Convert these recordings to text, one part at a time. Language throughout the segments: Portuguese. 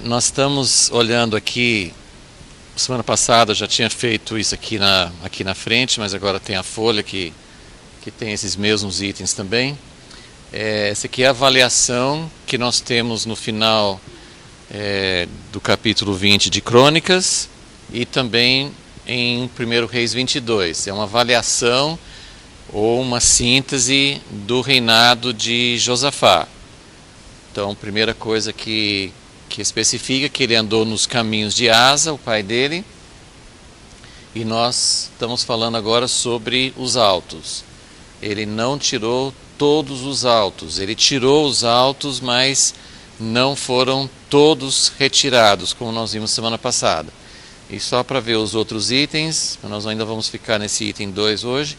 Nós estamos olhando aqui, semana passada eu já tinha feito isso aqui na frente, mas agora tem a folha que tem esses mesmos itens também. Essa aqui é a avaliação que nós temos no final do capítulo 20 de Crônicas e também em 1 Reis 22. É uma avaliação ou uma síntese do reinado de Josafá. Então, a primeira coisa que especifica que ele andou nos caminhos de Asa, o pai dele, e nós estamos falando agora sobre os altos. Ele não tirou todos os altos, ele tirou os altos, mas não foram todos retirados, como nós vimos semana passada. E só para ver os outros itens, nós ainda vamos ficar nesse item 2 hoje.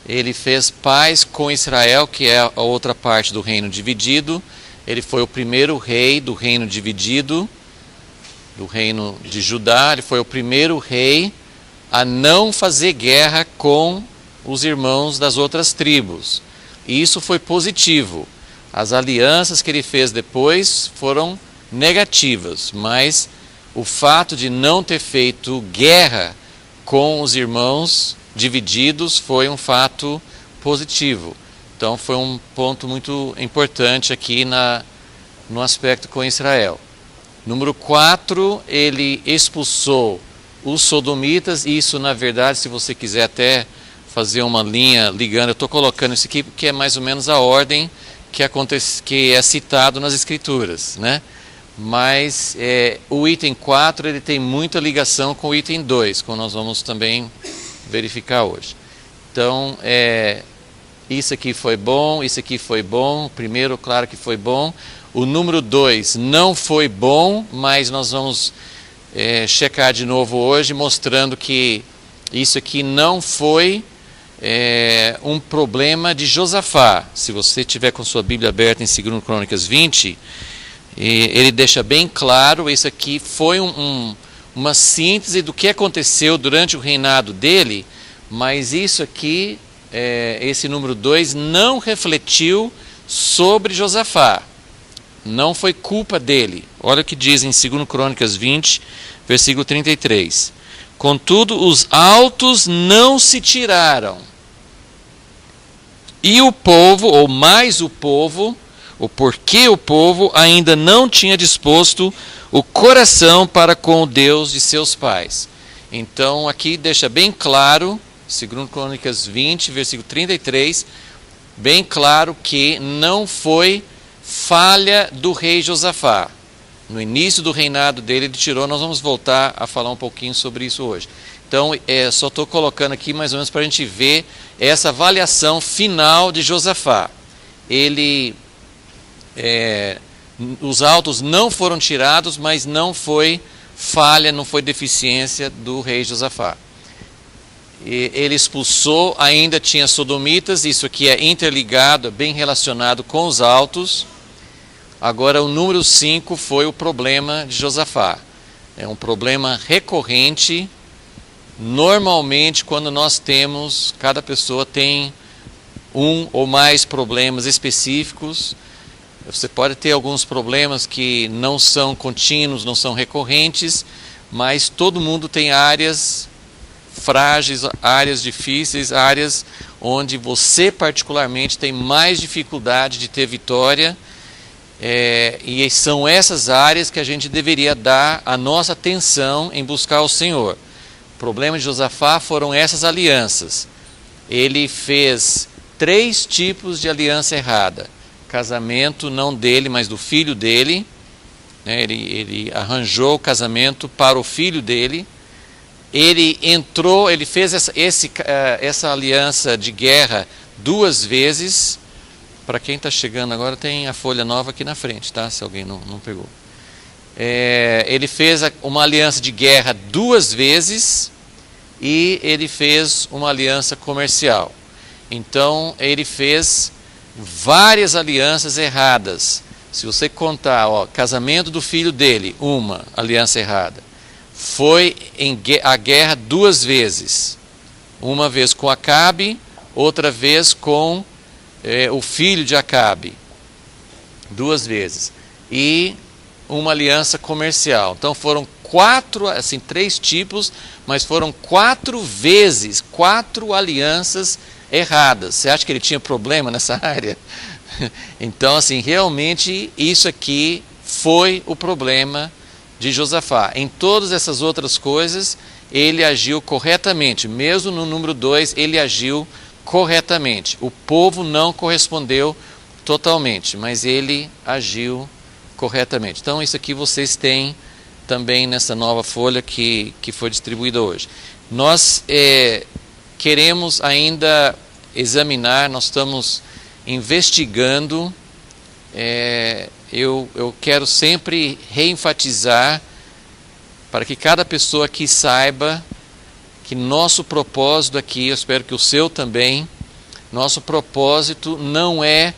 Ele fez paz com Israel, que é a outra parte do reino dividido. Ele foi o primeiro rei do reino dividido, do reino de Judá. Ele foi o primeiro rei a não fazer guerra com os irmãos das outras tribos. E isso foi positivo. As alianças que ele fez depois foram negativas, mas o fato de não ter feito guerra com os irmãos divididos foi um fato positivo. Então foi um ponto muito importante aqui no aspecto com Israel. Número 4, ele expulsou os sodomitas. Isso, na verdade, se você quiser até fazer uma linha ligando, eu estou colocando isso aqui porque é mais ou menos a ordem que é citado nas Escrituras, né? Mas o item 4 ele tem muita ligação com o item 2, como nós vamos também verificar hoje. Então, isso aqui foi bom, isso aqui foi bom. O primeiro, claro que foi bom. O número 2 não foi bom, mas nós vamos checar de novo hoje, mostrando que isso aqui não foi um problema de Josafá. Se você tiver com sua Bíblia aberta em 2 Crônicas 20, ele deixa bem claro, isso aqui foi uma síntese do que aconteceu durante o reinado dele, mas isso aqui, esse número 2, não refletiu sobre Josafá. Não foi culpa dele. Olha o que diz em 2 Crônicas 20, versículo 33. Contudo, os altos não se tiraram. E o povo, ou mais o povo, ou porque o povo ainda não tinha disposto o coração para com o Deus de seus pais. Então, aqui deixa bem claro, 2 Crônicas 20, versículo 33, bem claro que não foi falha do rei Josafá. No início do reinado dele, ele tirou. Nós vamos voltar a falar um pouquinho sobre isso hoje. Então, só estou colocando aqui mais ou menos para a gente ver essa avaliação final de Josafá. Os altos não foram tirados, mas não foi falha, não foi deficiência do rei Josafá. Ele expulsou, ainda tinha sodomitas, isso aqui é interligado, bem relacionado com os altos. Agora o número 5 foi o problema de Josafá. É um problema recorrente. Normalmente, quando nós temos, cada pessoa tem um ou mais problemas específicos. Você pode ter alguns problemas que não são contínuos, não são recorrentes, mas todo mundo tem áreas frágeis, áreas difíceis, áreas onde você particularmente tem mais dificuldade de ter vitória, e são essas áreas que a gente deveria dar a nossa atenção em buscar o Senhor. O problema de Josafá foram essas alianças. Ele fez 3 tipos de aliança errada. Casamento não dele, mas do filho dele, né? Ele arranjou o casamento para o filho dele. Ele fez essa aliança de guerra 2 vezes. Para quem está chegando agora, tem a folha nova aqui na frente, tá? Se alguém não pegou. Ele fez uma aliança de guerra 2 vezes e ele fez uma aliança comercial. Então, ele fez várias alianças erradas. Se você contar, casamento do filho dele, uma aliança errada. Foi a guerra 2 vezes. Uma vez com Acabe, outra vez com o filho de Acabe. 2 vezes. E uma aliança comercial. Então foram 4, assim, 3 tipos, mas foram 4 vezes, 4 alianças erradas. Você acha que ele tinha problema nessa área? Então, assim, realmente isso aqui foi o problema de Josafá. Em todas essas outras coisas, ele agiu corretamente. Mesmo no número 2, ele agiu corretamente. O povo não correspondeu totalmente, mas ele agiu corretamente. Então, isso aqui vocês têm também nessa nova folha que foi distribuída hoje. Nós queremos ainda examinar, nós estamos investigando, eu quero sempre reenfatizar para que cada pessoa aqui saiba que nosso propósito aqui, eu espero que o seu também, nosso propósito não é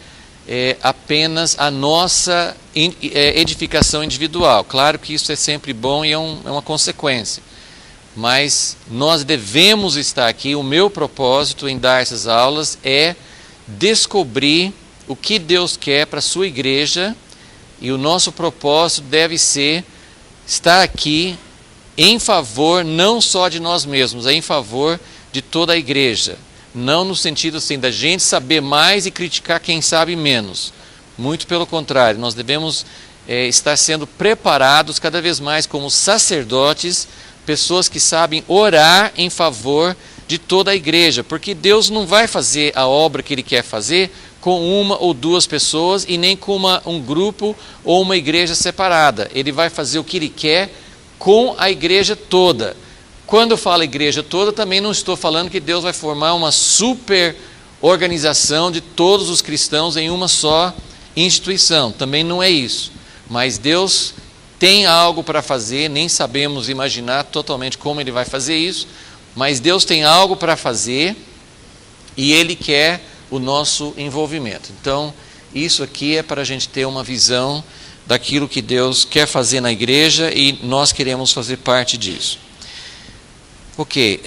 apenas a nossa edificação individual. Claro que isso é sempre bom e é uma consequência. Mas nós devemos estar aqui, o meu propósito em dar essas aulas é descobrir o que Deus quer para a sua igreja, e o nosso propósito deve ser estar aqui em favor não só de nós mesmos, é em favor de toda a igreja. Não no sentido assim da gente saber mais e criticar quem sabe menos. Muito pelo contrário, nós devemos estar sendo preparados cada vez mais como sacerdotes, pessoas que sabem orar em favor de toda a igreja, porque Deus não vai fazer a obra que Ele quer fazer com uma ou duas pessoas e nem com um grupo ou uma igreja separada. Ele vai fazer o que Ele quer com a igreja toda. Quando eu falo igreja toda, também não estou falando que Deus vai formar uma super organização de todos os cristãos em uma só instituição. Também não é isso. Mas Deus tem algo para fazer, nem sabemos imaginar totalmente como Ele vai fazer isso, mas Deus tem algo para fazer e Ele quer o nosso envolvimento. Então, isso aqui é para a gente ter uma visão daquilo que Deus quer fazer na igreja e nós queremos fazer parte disso. Ok,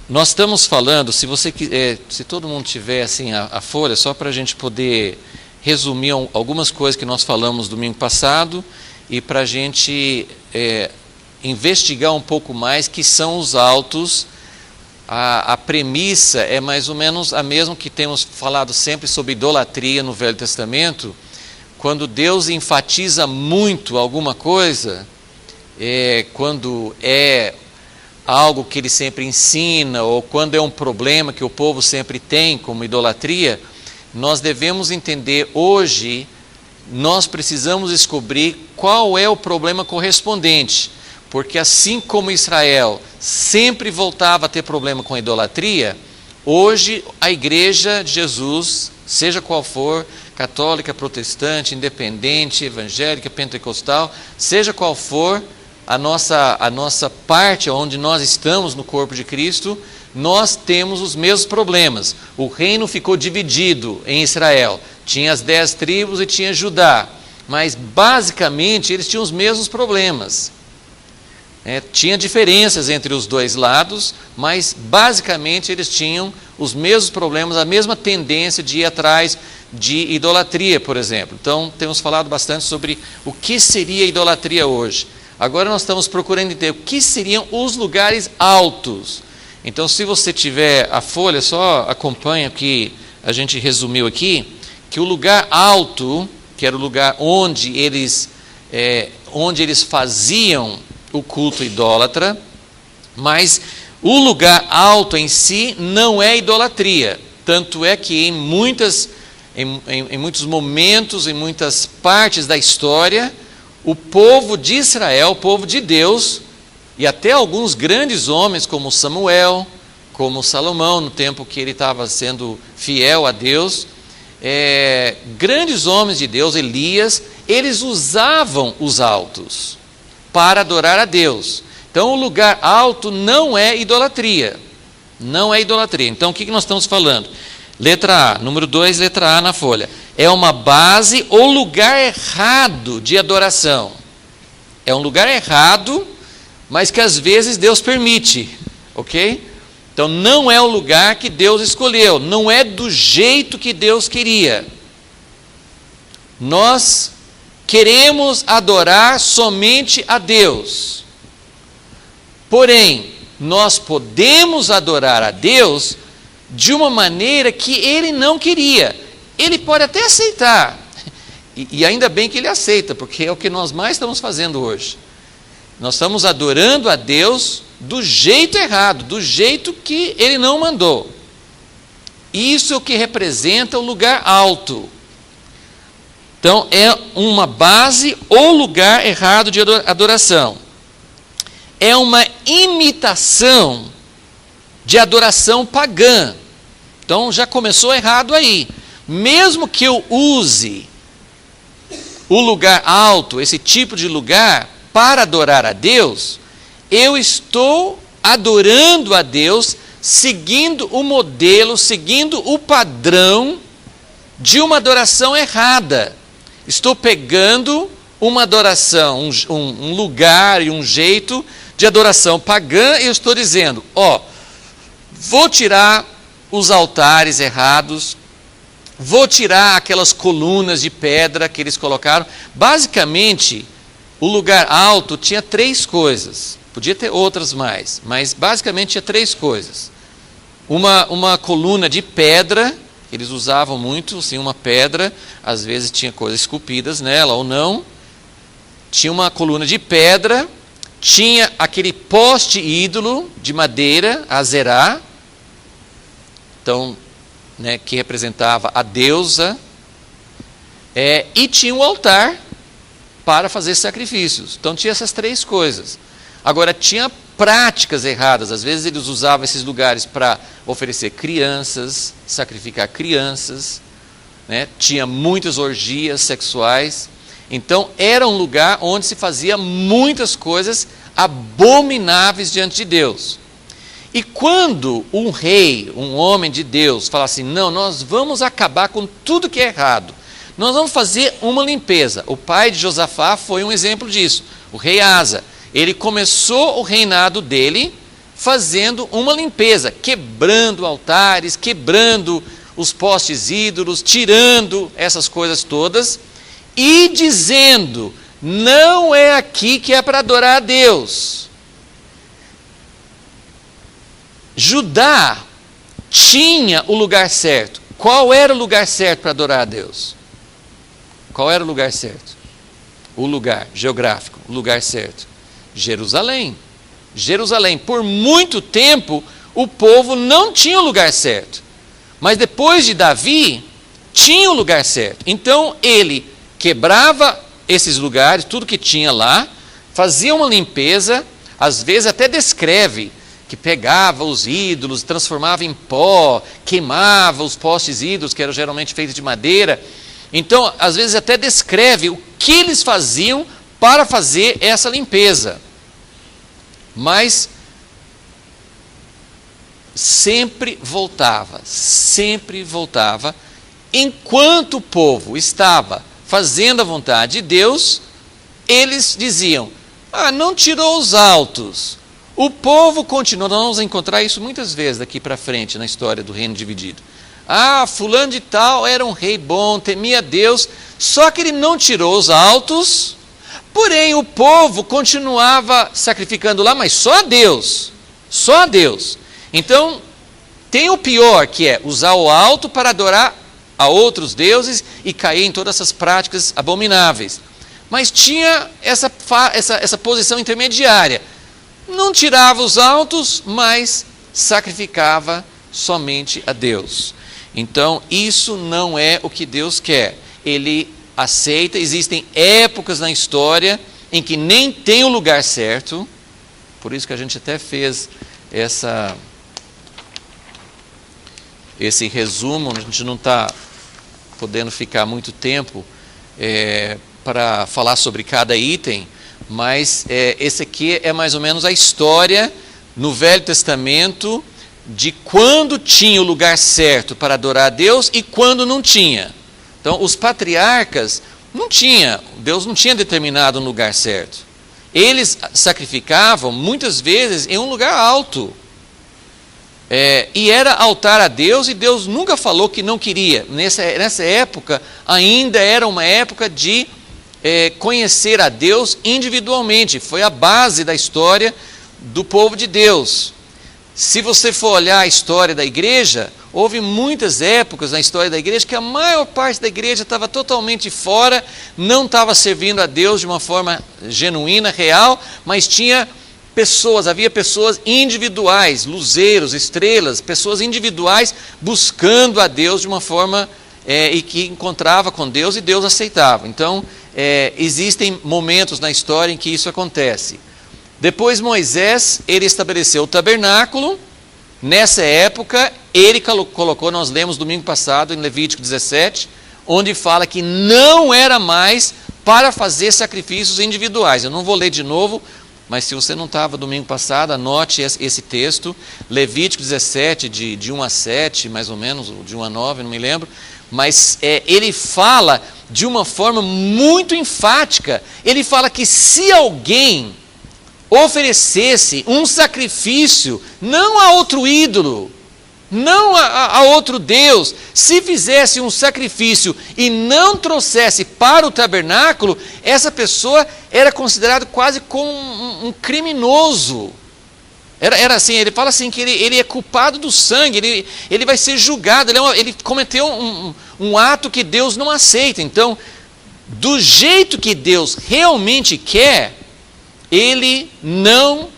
nós estamos falando, se todo mundo tiver assim a folha, só para a gente poder resumir algumas coisas que nós falamos domingo passado e para a gente investigar um pouco mais que são os autos. A premissa é mais ou menos a mesma que temos falado sempre sobre idolatria no Velho Testamento. Quando Deus enfatiza muito alguma coisa, quando é algo que Ele sempre ensina, ou quando é um problema que o povo sempre tem, como idolatria, nós devemos entender hoje, nós precisamos descobrir qual é o problema correspondente, porque assim como Israel sempre voltava a ter problema com a idolatria, hoje a igreja de Jesus, seja qual for, católica, protestante, independente, evangélica, pentecostal, seja qual for a nossa parte onde nós estamos no corpo de Cristo, nós temos os mesmos problemas. O reino ficou dividido em Israel. Tinha as 10 tribos e tinha Judá. Mas basicamente eles tinham os mesmos problemas. Tinha diferenças entre os dois lados, mas basicamente eles tinham os mesmos problemas, a mesma tendência de ir atrás de idolatria, por exemplo. Então temos falado bastante sobre o que seria idolatria hoje. Agora nós estamos procurando entender o que seriam os lugares altos. Então, se você tiver a folha, só acompanha o que a gente resumiu aqui, que o lugar alto, que era o lugar onde eles faziam o culto idólatra, mas o lugar alto em si não é idolatria. Tanto é que em muitos momentos, em muitas partes da história, o povo de Israel, o povo de Deus, e até alguns grandes homens como Samuel, como Salomão, no tempo que ele estava sendo fiel a Deus, grandes homens de Deus, Elias, eles usavam os altos para adorar a Deus. Então o lugar alto não é idolatria. Não é idolatria. Então o que nós estamos falando? Letra A, número 2, letra A na folha. É uma base ou lugar errado de adoração. É um lugar errado, mas que às vezes Deus permite, ok? Então não é o lugar que Deus escolheu, não é do jeito que Deus queria. Nós queremos adorar somente a Deus. Porém, nós podemos adorar a Deus de uma maneira que Ele não queria. Ele pode até aceitar, e ainda bem que Ele aceita, porque é o que nós mais estamos fazendo hoje. Nós estamos adorando a Deus do jeito errado, do jeito que Ele não mandou. Isso é o que representa o lugar alto. Então, é uma base ou lugar errado de adoração. É uma imitação de adoração pagã. Então, já começou errado aí. Mesmo que eu use o lugar alto, esse tipo de lugar, para adorar a Deus, eu estou adorando a Deus seguindo o modelo, seguindo o padrão de uma adoração errada. Estou pegando uma adoração, um lugar e um jeito de adoração pagã, e eu estou dizendo, vou tirar os altares errados, vou tirar aquelas colunas de pedra que eles colocaram. Basicamente, o lugar alto tinha 3 coisas, podia ter outras mais, mas basicamente tinha 3 coisas. Uma coluna de pedra, eles usavam muito, assim, uma pedra, às vezes tinha coisas esculpidas nela ou não. Tinha uma coluna de pedra, tinha aquele poste ídolo de madeira, Azerá, então, que representava a deusa, e tinha um altar para fazer sacrifícios. Então tinha essas 3 coisas. Agora, tinha práticas erradas. Às vezes eles usavam esses lugares para oferecer crianças, sacrificar crianças, tinha muitas orgias sexuais. Então era um lugar onde se fazia muitas coisas abomináveis diante de Deus. E quando um rei, um homem de Deus, fala assim, não, nós vamos acabar com tudo que é errado, nós vamos fazer uma limpeza. O pai de Josafá foi um exemplo disso, o rei Asa. Ele começou o reinado dele fazendo uma limpeza, quebrando altares, quebrando os postes ídolos, tirando essas coisas todas e dizendo, não é aqui que é para adorar a Deus. Judá tinha o lugar certo. Qual era o lugar certo para adorar a Deus? Qual era o lugar certo? O lugar geográfico, o lugar certo. Jerusalém. Jerusalém. Por muito tempo, o povo não tinha o lugar certo. Mas depois de Davi, tinha o lugar certo. Então, ele quebrava esses lugares, tudo que tinha lá, fazia uma limpeza, às vezes até descreve que pegava os ídolos, transformava em pó, queimava os postes ídolos, que eram geralmente feitos de madeira. Então, às vezes até descreve o que eles faziam para fazer essa limpeza. Mas sempre voltava, enquanto o povo estava fazendo a vontade de Deus, eles diziam, não tirou os altos. O povo continuou, nós vamos encontrar isso muitas vezes daqui para frente na história do reino dividido. Fulano de tal era um rei bom, temia Deus, só que ele não tirou os altos, porém o povo continuava sacrificando lá, mas só a Deus, só a Deus. Então, tem o pior, que é usar o alto para adorar a outros deuses e cair em todas essas práticas abomináveis. Mas tinha essa posição intermediária. Não tirava os altos, mas sacrificava somente a Deus. Então, isso não é o que Deus quer. Ele aceita, existem épocas na história em que nem tem o lugar certo, por isso que a gente até fez esse resumo, a gente não está podendo ficar muito tempo para falar sobre cada item, mas esse aqui é mais ou menos a história no Velho Testamento de quando tinha o lugar certo para adorar a Deus e quando não tinha. Então, os patriarcas Deus não tinha determinado um lugar certo. Eles sacrificavam muitas vezes em um lugar alto. E era altar a Deus, e Deus nunca falou que não queria. Nessa época, ainda era uma época de conhecer a Deus individualmente. Foi a base da história do povo de Deus. Se você for olhar a história da igreja, houve muitas épocas na história da igreja que a maior parte da igreja estava totalmente fora, não estava servindo a Deus de uma forma genuína, real, mas havia pessoas individuais, luzeiros, estrelas, pessoas individuais buscando a Deus de uma forma e que encontrava com Deus e Deus aceitava. Então, existem momentos na história em que isso acontece. Depois Moisés, ele estabeleceu o tabernáculo. Nessa época, ele colocou, nós lemos domingo passado em Levítico 17, onde fala que não era mais para fazer sacrifícios individuais. Eu não vou ler de novo, mas se você não estava domingo passado, anote esse texto, Levítico 17, de 1 a 7, mais ou menos, ou de 1 a 9, não me lembro, mas ele fala de uma forma muito enfática. Ele fala que se alguém oferecesse um sacrifício, não a outro ídolo, não a outro Deus, se fizesse um sacrifício e não trouxesse para o tabernáculo, essa pessoa era considerada quase como um criminoso. Era assim, ele fala assim que ele é culpado do sangue, ele vai ser julgado, ele cometeu um ato que Deus não aceita. Então, do jeito que Deus realmente quer, ele não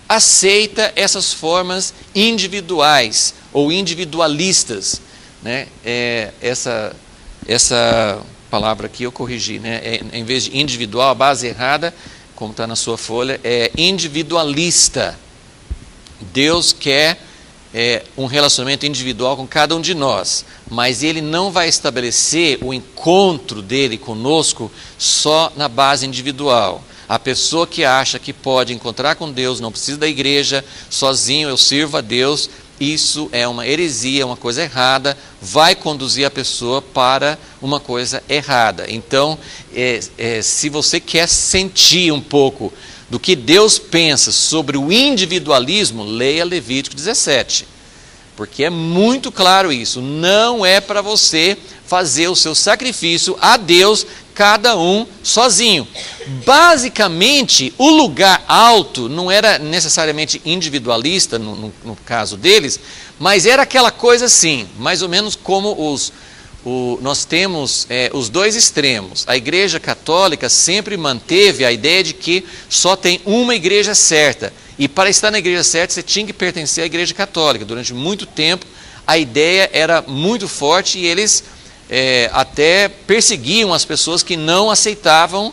aceita essas formas individuais ou individualistas, né? Essa palavra aqui eu corrigi, né? Em vez de individual, a base errada, como está na sua folha, é individualista. Deus quer um relacionamento individual com cada um de nós, mas Ele não vai estabelecer o encontro dele conosco só na base individual. A pessoa que acha que pode encontrar com Deus, não precisa da igreja, sozinho eu sirvo a Deus, isso é uma heresia, uma coisa errada, vai conduzir a pessoa para uma coisa errada. Então, se você quer sentir um pouco do que Deus pensa sobre o individualismo, leia Levítico 17, porque é muito claro isso. Não é para você fazer o seu sacrifício a Deus, cada um sozinho. Basicamente, o lugar alto não era necessariamente individualista, no caso deles, mas era aquela coisa assim, mais ou menos como nós temos os dois extremos. A Igreja Católica sempre manteve a ideia de que só tem uma igreja certa. E para estar na igreja certa, você tinha que pertencer à Igreja Católica. Durante muito tempo, a ideia era muito forte e eles até perseguiam as pessoas que não aceitavam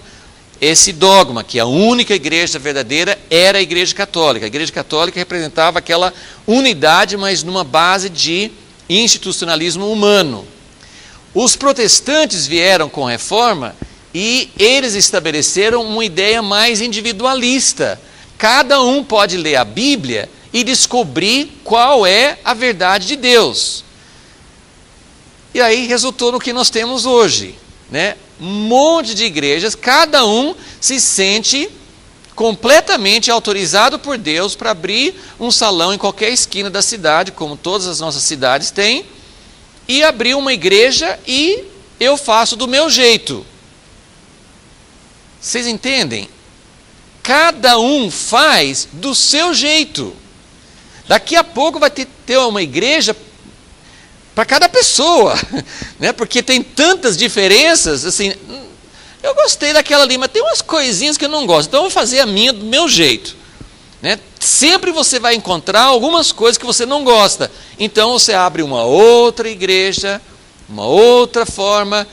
esse dogma, que a única igreja verdadeira era a Igreja Católica. A Igreja Católica representava aquela unidade, mas numa base de institucionalismo humano. Os protestantes vieram com a reforma e eles estabeleceram uma ideia mais individualista. Cada um pode ler a Bíblia e descobrir qual é a verdade de Deus. E aí resultou no que nós temos hoje, né? Um monte de igrejas, cada um se sente completamente autorizado por Deus para abrir um salão em qualquer esquina da cidade, como todas as nossas cidades têm, e abrir uma igreja e eu faço do meu jeito. Vocês entendem? Cada um faz do seu jeito. Daqui a pouco vai ter uma igreja para cada pessoa, né? Porque tem tantas diferenças, assim, eu gostei daquela ali, mas tem umas coisinhas que eu não gosto, então eu vou fazer a minha do meu jeito, né? Sempre você vai encontrar algumas coisas que você não gosta, então você abre uma outra igreja, uma outra forma,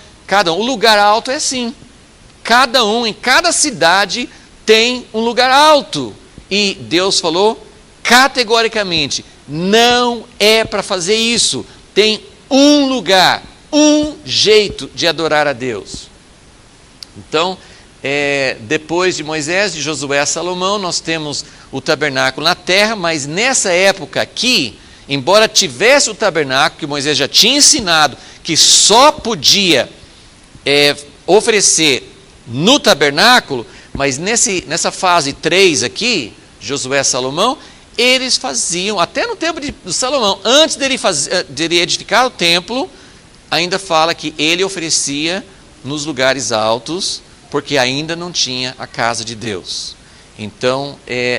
o lugar alto é assim, cada um, em cada cidade tem um lugar alto, e Deus falou categoricamente, não é para fazer isso. Tem um lugar, um jeito de adorar a Deus. Então, depois de Moisés, de Josué a Salomão, nós temos o tabernáculo na terra, mas nessa época aqui, embora tivesse o tabernáculo, que Moisés já tinha ensinado, que só podia oferecer no tabernáculo, mas nessa fase 3 aqui, Josué a Salomão, eles faziam, até no tempo de Salomão, antes dele edificar o templo, ainda fala que ele oferecia nos lugares altos porque ainda não tinha a casa de Deus. Então,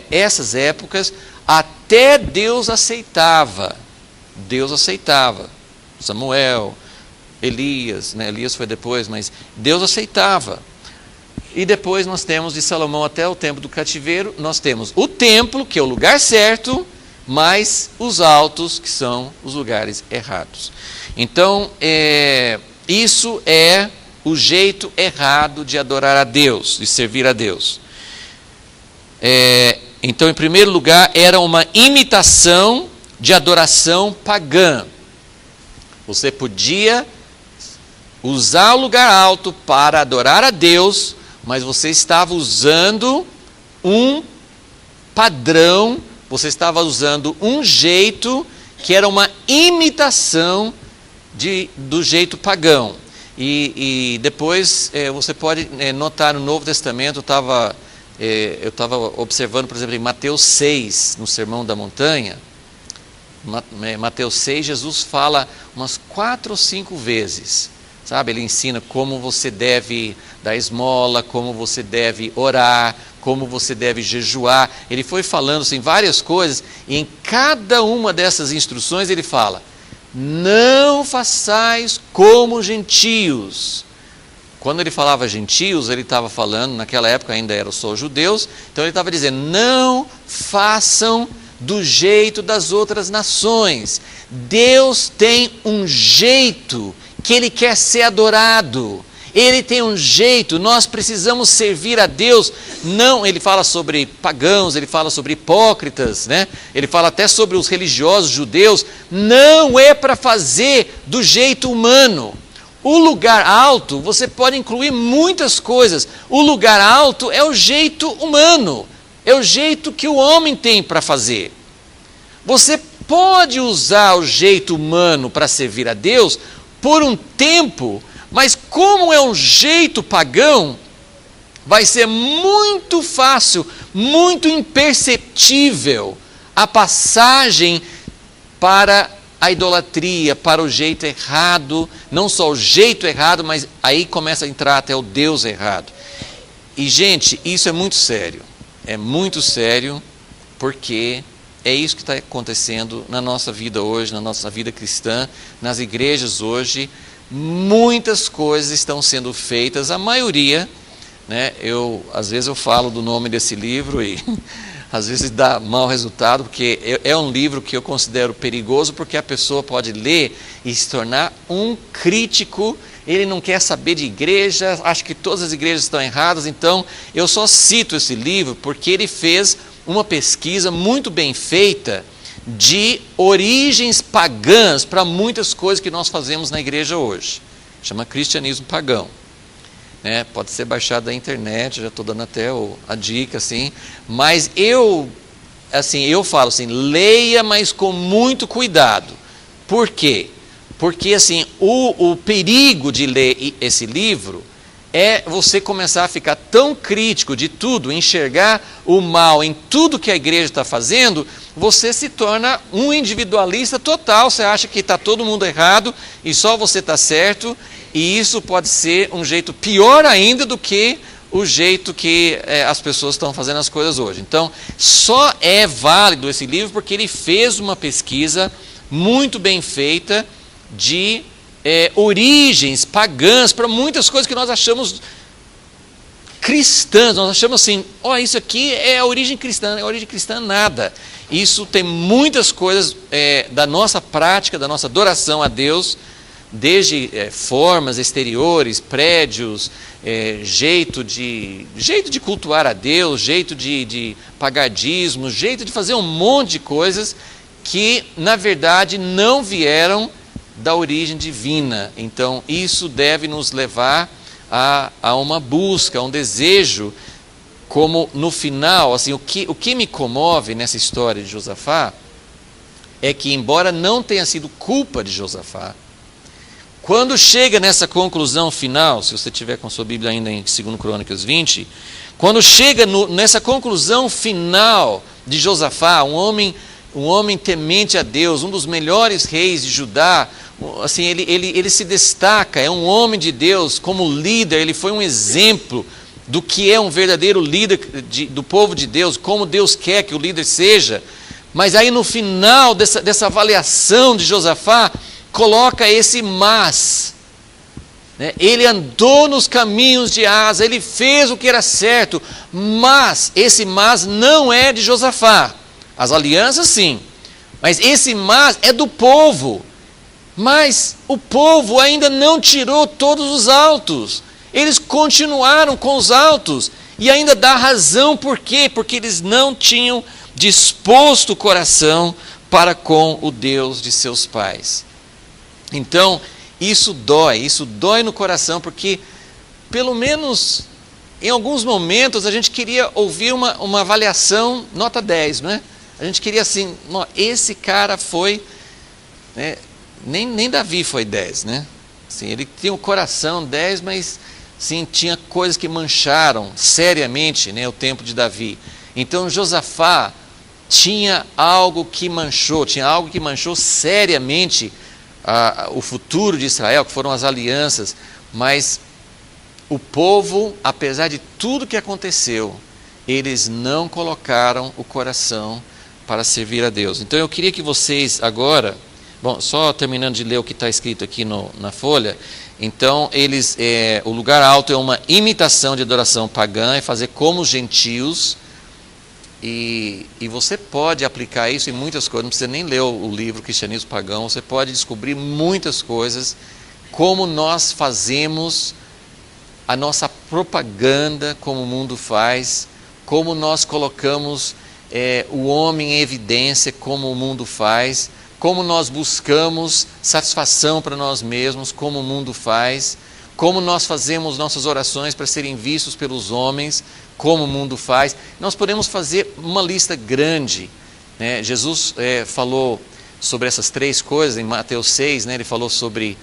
essas épocas, até Deus aceitava. Samuel, Elias, né? Elias foi depois, mas Deus aceitava. E depois nós temos de Salomão até o tempo do cativeiro, nós temos o templo, que é o lugar certo, mas os altos, que são os lugares errados. Então, isso é o jeito errado de adorar a Deus, de servir a Deus. Então, em primeiro lugar, era uma imitação de adoração pagã. Você podia usar o lugar alto para adorar a Deus, mas você estava usando um padrão, você estava usando um jeito que era uma imitação do jeito pagão. E depois você pode notar no Novo Testamento, eu estava observando, por exemplo, em Mateus 6, no Sermão da Montanha. Mateus 6, Jesus fala umas 4 ou 5 vezes, sabe? Ele ensina como você deve dar esmola, como você deve orar, como você deve jejuar. Ele foi falando assim, várias coisas, e em cada uma dessas instruções ele fala: não façais como gentios. Quando ele falava gentios, ele estava falando, naquela época ainda eram só judeus, então ele estava dizendo, não façam do jeito das outras nações. Deus tem um jeito que Ele quer ser adorado. Ele tem um jeito, nós precisamos servir a Deus. Não, ele fala sobre pagãos, ele fala sobre hipócritas, né? Ele fala até sobre os religiosos judeus. Não é para fazer do jeito humano. O lugar alto, você pode incluir muitas coisas. O lugar alto é o jeito humano. É o jeito que o homem tem para fazer. Você pode usar o jeito humano para servir a Deus por um tempo, mas como é um jeito pagão, vai ser muito fácil, muito imperceptível a passagem para a idolatria, para o jeito errado, não só o jeito errado, mas aí começa a entrar até o Deus errado. E gente, isso é muito sério. É muito sério, porque é isso que está acontecendo na nossa vida hoje, na nossa vida cristã, nas igrejas hoje. Muitas coisas estão sendo feitas, a maioria, né? Às vezes eu falo do nome desse livro e às vezes dá mau resultado, porque é um livro que eu considero perigoso, porque a pessoa pode ler e se tornar um crítico. Ele não quer saber de igreja, acha que todas as igrejas estão erradas. Então eu só cito esse livro porque ele fez uma pesquisa muito bem feita de origens pagãs para muitas coisas que nós fazemos na igreja hoje. Chama Cristianismo Pagão. Pode ser baixado da internet, já estou dando até a dica, assim. Mas eu falo assim, leia, mas com muito cuidado. Por quê? Porque assim, o perigo de ler esse livro é você começar a ficar tão crítico de tudo, enxergar o mal em tudo que a igreja está fazendo, você se torna um individualista total. Você acha que está todo mundo errado e só você está certo, e isso pode ser um jeito pior ainda do que o jeito que as pessoas estão fazendo as coisas hoje. Então, só é válido esse livro porque ele fez uma pesquisa muito bem feita de origens pagãs para muitas coisas que nós achamos cristãs. Nós achamos assim, isso aqui é a origem cristã. A origem cristã nada. Isso tem muitas coisas da nossa prática, da nossa adoração a Deus, desde formas exteriores, prédios, jeito de cultuar a Deus, jeito de pagar dízimos, jeito de fazer um monte de coisas que na verdade não vieram da origem divina. Então isso deve nos levar a uma busca, a um desejo, como no final, assim, o que me comove nessa história de Josafá é que, embora não tenha sido culpa de Josafá, quando chega nessa conclusão final, se você tiver com sua Bíblia ainda em 2 Crônicas 20, quando chega nessa conclusão final de Josafá, um homem temente a Deus, um dos melhores reis de Judá, assim, ele se destaca, é um homem de Deus, como líder, ele foi um exemplo do que é um verdadeiro líder do povo de Deus, como Deus quer que o líder seja. Mas aí no final dessa avaliação de Josafá, coloca esse mas. Ele andou nos caminhos de Asa, ele fez o que era certo, mas esse mas não é de Josafá. As alianças sim, mas esse mas é do povo. Mas o povo ainda não tirou todos os altos. Eles continuaram com os altos. E ainda dá razão por quê? Porque eles não tinham disposto o coração para com o Deus de seus pais. Então, isso dói no coração, porque pelo menos em alguns momentos a gente queria ouvir uma avaliação nota 10, não é? A gente queria assim, esse cara foi, nem Davi foi 10, né? Assim, ele tinha o coração 10, mas sim, tinha coisas que mancharam seriamente, o tempo de Davi. Então Josafá tinha algo que manchou seriamente o futuro de Israel, que foram as alianças. Mas o povo, apesar de tudo que aconteceu, eles não colocaram o coração para servir a Deus. Então eu queria que vocês agora, só terminando de ler o que está escrito aqui na folha. Então o lugar alto é uma imitação de adoração pagã, é fazer como os gentios. E você pode aplicar isso em muitas coisas, não precisa nem ler o livro Cristianismo Pagão, você pode descobrir muitas coisas, como nós fazemos a nossa propaganda, como o mundo faz, como nós colocamos o homem em evidência, como o mundo faz, como nós buscamos satisfação para nós mesmos, como o mundo faz, como nós fazemos nossas orações para serem vistos pelos homens, como o mundo faz. Nós podemos fazer uma lista grande. Jesus falou sobre essas três coisas em Mateus 6, ele falou sobre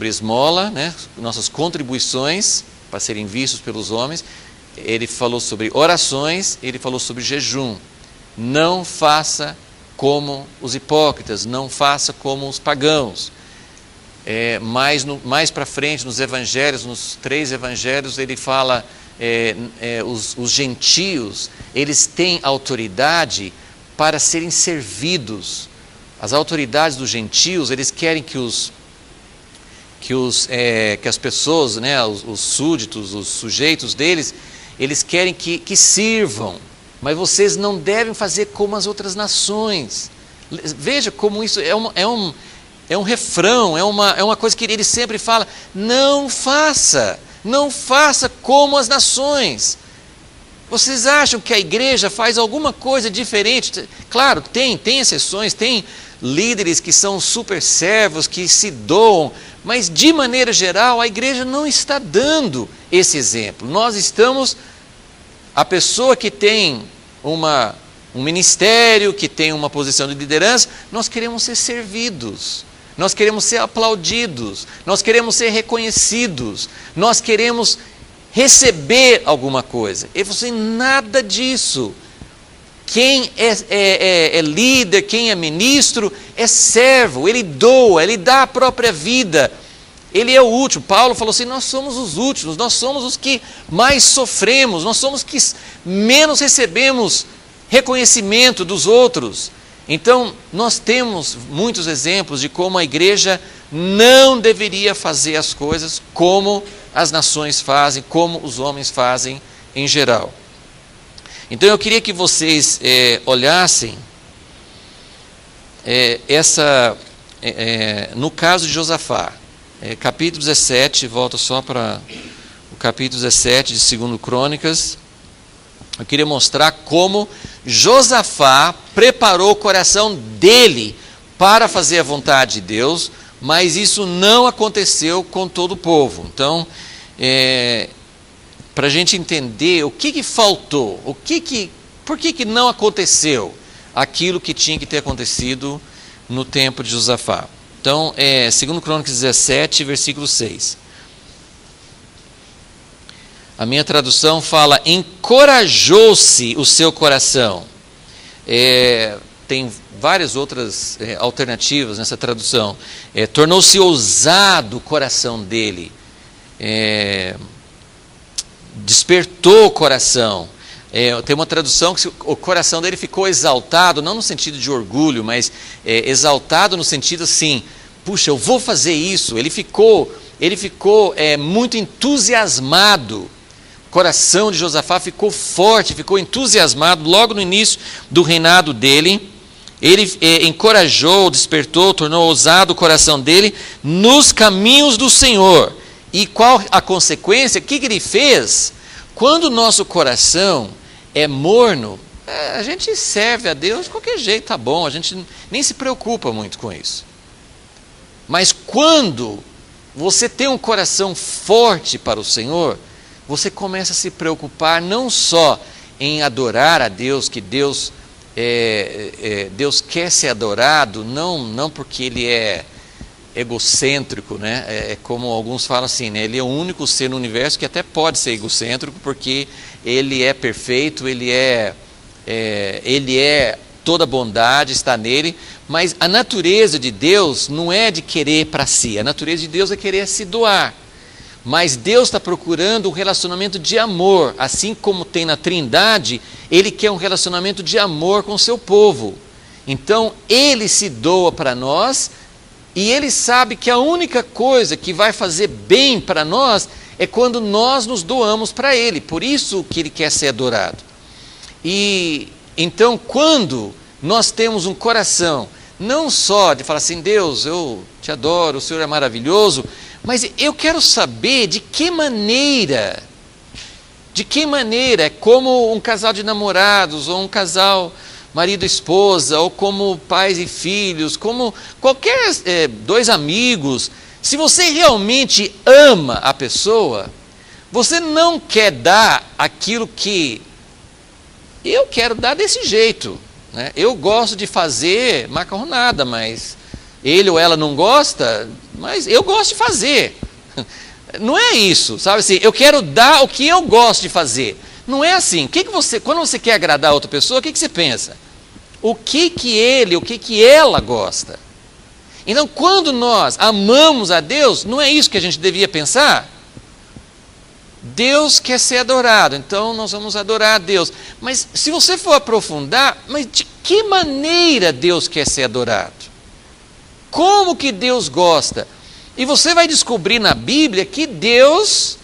esmola, nossas contribuições para serem vistos pelos homens. Ele falou sobre orações, ele falou sobre jejum. Não faça como os hipócritas, não faça como os pagãos. Mais para frente, nos evangelhos, nos 3 evangelhos, ele fala, os gentios, eles têm autoridade para serem servidos. As autoridades dos gentios, eles querem que as pessoas, os súditos, os sujeitos deles, eles querem que sirvam. Mas vocês não devem fazer como as outras nações. Veja como isso é um refrão, é uma coisa que ele sempre fala. Não faça como as nações. Vocês acham que a igreja faz alguma coisa diferente? Claro, tem exceções, tem líderes que são super servos, que se doam, mas de maneira geral a igreja não está dando esse exemplo. Nós estamos, a pessoa que tem um ministério, que tem uma posição de liderança, nós queremos ser servidos. Nós queremos ser aplaudidos, nós queremos ser reconhecidos, nós queremos receber alguma coisa. E você, nada disso. Quem é líder, quem é ministro, é servo, ele doa, ele dá a própria vida. Ele é o último. Paulo falou assim, nós somos os últimos, nós somos os que mais sofremos, nós somos os que menos recebemos reconhecimento dos outros. Então, nós temos muitos exemplos de como a igreja não deveria fazer as coisas como as nações fazem, como os homens fazem em geral. Então, eu queria que vocês olhassem no caso de Josafá, capítulo 17, volta só para o capítulo 17 de 2 Crônicas. Eu queria mostrar como Josafá preparou o coração dele para fazer a vontade de Deus, mas isso não aconteceu com todo o povo. Então, para a gente entender o que faltou, por que não aconteceu aquilo que tinha que ter acontecido no tempo de Josafá. Então, 2 Crônicas 17, versículo 6. A minha tradução fala, encorajou-se o seu coração. Tem várias outras alternativas nessa tradução. Tornou-se ousado o coração dele. despertou o coração. Tem uma tradução que o coração dele ficou exaltado, não no sentido de orgulho, mas exaltado no sentido assim, puxa, eu vou fazer isso. Ele ficou muito entusiasmado. O coração de Josafá ficou forte, ficou entusiasmado logo no início do reinado dele. Ele encorajou, despertou, tornou ousado o coração dele nos caminhos do Senhor. E qual a consequência? O que ele fez? Quando o nosso coração é morno, a gente serve a Deus de qualquer jeito, tá bom, a gente nem se preocupa muito com isso. Mas quando você tem um coração forte para o Senhor, você começa a se preocupar não só em adorar a Deus, que Deus quer ser adorado, não porque Ele é egocêntrico, né? Como alguns falam assim, né? Ele é o único ser no universo que até pode ser egocêntrico, porque Ele é perfeito, Ele é toda bondade, está nele, mas a natureza de Deus não é de querer para si, a natureza de Deus é querer se doar. Mas Deus está procurando um relacionamento de amor, assim como tem na Trindade, Ele quer um relacionamento de amor com o seu povo. Então Ele se doa para nós, e Ele sabe que a única coisa que vai fazer bem para nós é quando nós nos doamos para Ele, por isso que Ele quer ser adorado. E então quando nós temos um coração, não só de falar assim, Deus, eu te adoro, o Senhor é maravilhoso, mas eu quero saber de que maneira, como um casal de namorados, ou um casal marido e esposa, ou como pais e filhos, como qualquer dois amigos, se você realmente ama a pessoa, você não quer dar aquilo que eu quero dar desse jeito, né? Eu gosto de fazer macarronada, mas ele ou ela não gosta, mas eu gosto de fazer. Não é isso, sabe assim, eu quero dar o que eu gosto de fazer. Não é assim. Quando você quer agradar a outra pessoa, o que você pensa? O que ele, o que ela gosta? Então, quando nós amamos a Deus, não é isso que a gente devia pensar? Deus quer ser adorado, então nós vamos adorar a Deus. Mas se você for aprofundar, mas de que maneira Deus quer ser adorado? Como que Deus gosta? E você vai descobrir na Bíblia que Deus,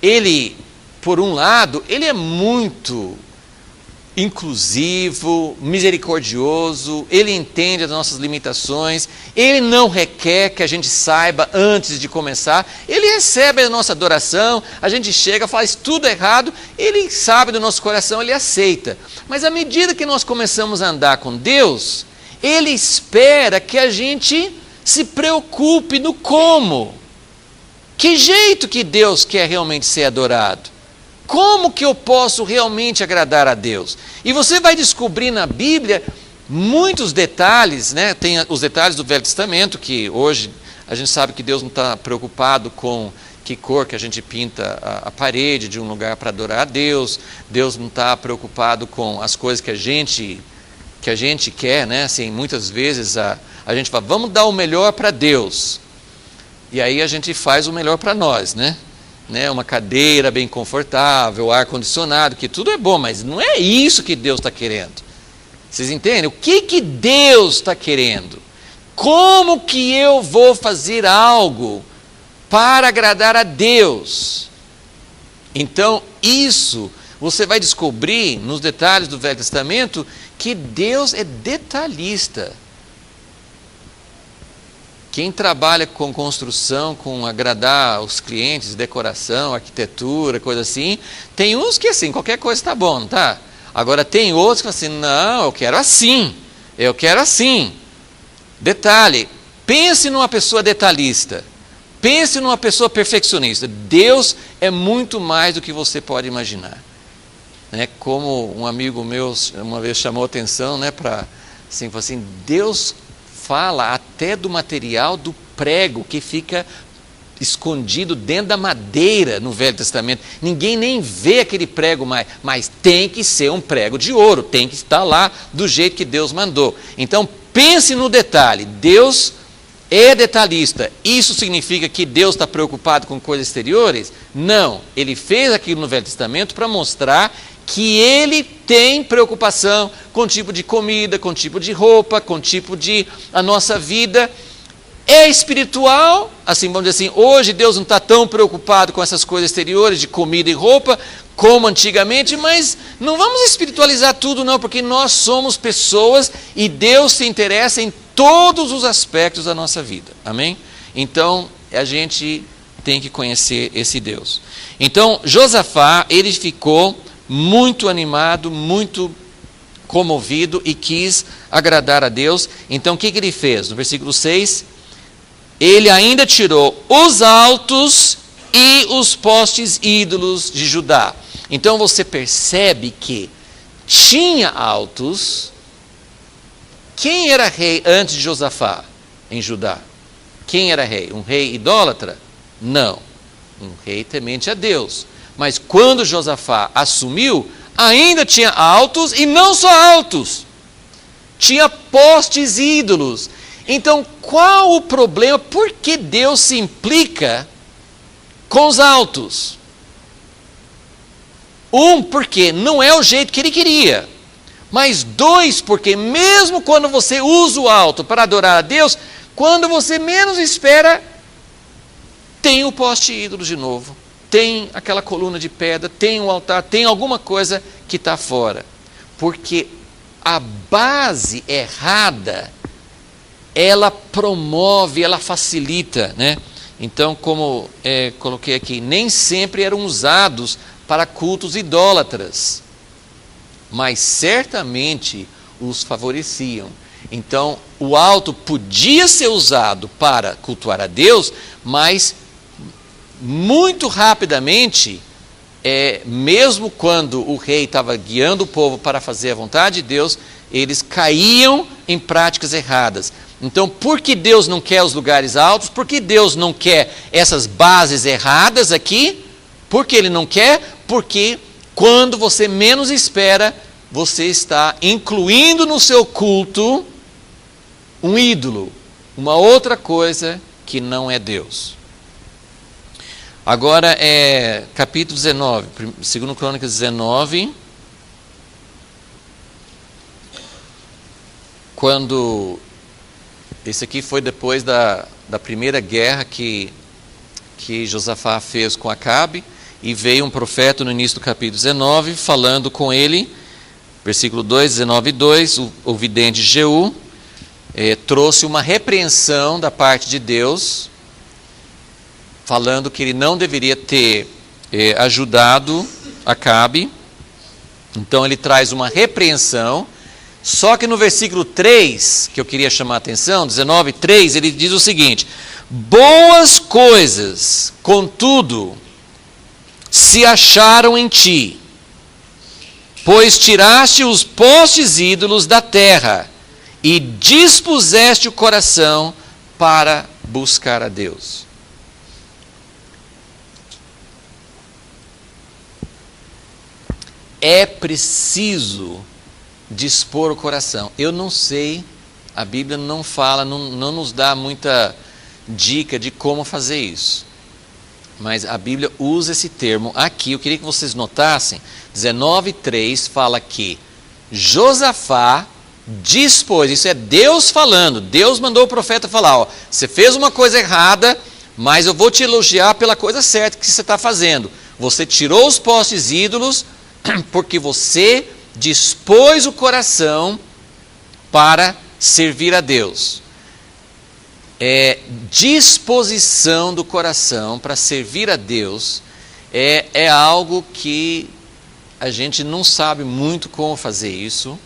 Ele, por um lado, Ele é muito inclusivo, misericordioso, Ele entende as nossas limitações, Ele não requer que a gente saiba antes de começar, Ele recebe a nossa adoração, a gente chega, faz tudo errado, Ele sabe do nosso coração, Ele aceita. Mas à medida que nós começamos a andar com Deus, Ele espera que a gente se preocupe no como. Que jeito que Deus quer realmente ser adorado? Como que eu posso realmente agradar a Deus? E você vai descobrir na Bíblia muitos detalhes, né? Tem os detalhes do Velho Testamento, que hoje a gente sabe que Deus não está preocupado com que cor que a gente pinta a parede de um lugar para adorar a Deus. Deus não está preocupado com as coisas que a gente quer, né? Assim, muitas vezes a gente fala, vamos dar o melhor para Deus. E aí a gente faz o melhor para nós, né? Uma cadeira bem confortável, ar-condicionado, que tudo é bom, mas não é isso que Deus está querendo. Vocês entendem? O que Deus está querendo? Como que eu vou fazer algo para agradar a Deus? Então, isso você vai descobrir nos detalhes do Velho Testamento que Deus é detalhista. Quem trabalha com construção, com agradar os clientes, decoração, arquitetura, coisa assim, tem uns que assim, qualquer coisa está bom, não tá? Agora tem outros que falam assim, não, eu quero assim. Detalhe, pense numa pessoa detalhista, pense numa pessoa perfeccionista. Deus é muito mais do que você pode imaginar. Como um amigo meu uma vez chamou atenção, para assim, falou assim, Deus fala até do material do prego que fica escondido dentro da madeira no Velho Testamento. Ninguém nem vê aquele prego mais, mas tem que ser um prego de ouro, tem que estar lá do jeito que Deus mandou. Então pense no detalhe, Deus é detalhista. Isso significa que Deus está preocupado com coisas exteriores? Não. Ele fez aquilo no Velho Testamento para mostrar que ele tem preocupação com o tipo de comida, com o tipo de roupa, com o tipo de a nossa vida. É espiritual, assim, vamos dizer assim, hoje Deus não está tão preocupado com essas coisas exteriores de comida e roupa como antigamente, mas não vamos espiritualizar tudo não, porque nós somos pessoas e Deus se interessa em todos os aspectos da nossa vida, amém? Então, a gente tem que conhecer esse Deus. Então, Josafá, ele ficou muito animado, muito comovido e quis agradar a Deus. Então, o que ele fez? No versículo 6, ele ainda tirou os altos e os postes ídolos de Judá. Então você percebe que tinha altos. Quem era rei antes de Josafá em Judá? Quem era rei? Um rei idólatra? Não. Um rei temente a Deus. Mas quando Josafá assumiu, ainda tinha altos e não só altos. Tinha postes ídolos. Então, qual o problema? Por que Deus se implica com os altos? Porque não é o jeito que ele queria. Mas dois, porque mesmo quando você usa o alto para adorar a Deus, quando você menos espera, tem o poste ídolo de novo. Tem aquela coluna de pedra, tem o altar, tem alguma coisa que está fora. Porque a base errada, ela promove, ela facilita, né? Então, como coloquei aqui, nem sempre eram usados para cultos idólatras, mas certamente os favoreciam. Então, o alto podia ser usado para cultuar a Deus, mas muito rapidamente, mesmo quando o rei estava guiando o povo para fazer a vontade de Deus, eles caíam em práticas erradas. Então, por que Deus não quer os lugares altos? Por que Deus não quer essas bases erradas aqui? Por que Ele não quer? Porque quando você menos espera, você está incluindo no seu culto um ídolo, uma outra coisa que não é Deus. Agora capítulo 19, 2 Crônicas 19, quando... Esse aqui foi depois da primeira guerra que Josafá fez com Acabe, e veio um profeta no início do capítulo 19, falando com ele, versículo 2, 19:2, o vidente Jeú trouxe uma repreensão da parte de Deus, falando que ele não deveria ter ajudado Acabe. Então ele traz uma repreensão. Só que no versículo 3, que eu queria chamar a atenção, 19:3, ele diz o seguinte: boas coisas, contudo, se acharam em ti, pois tiraste os postes ídolos da terra e dispuseste o coração para buscar a Deus. É preciso dispor o coração. Eu não sei, a Bíblia não fala, não nos dá muita dica de como fazer isso. Mas a Bíblia usa esse termo aqui. Eu queria que vocês notassem, 19:3 fala que Josafá dispôs, isso é Deus falando, Deus mandou o profeta falar, você fez uma coisa errada, mas eu vou te elogiar pela coisa certa que você está fazendo. Você tirou os postes ídolos, porque você dispôs o coração para servir a Deus. Disposição do coração para servir a Deus é algo que a gente não sabe muito como fazer isso.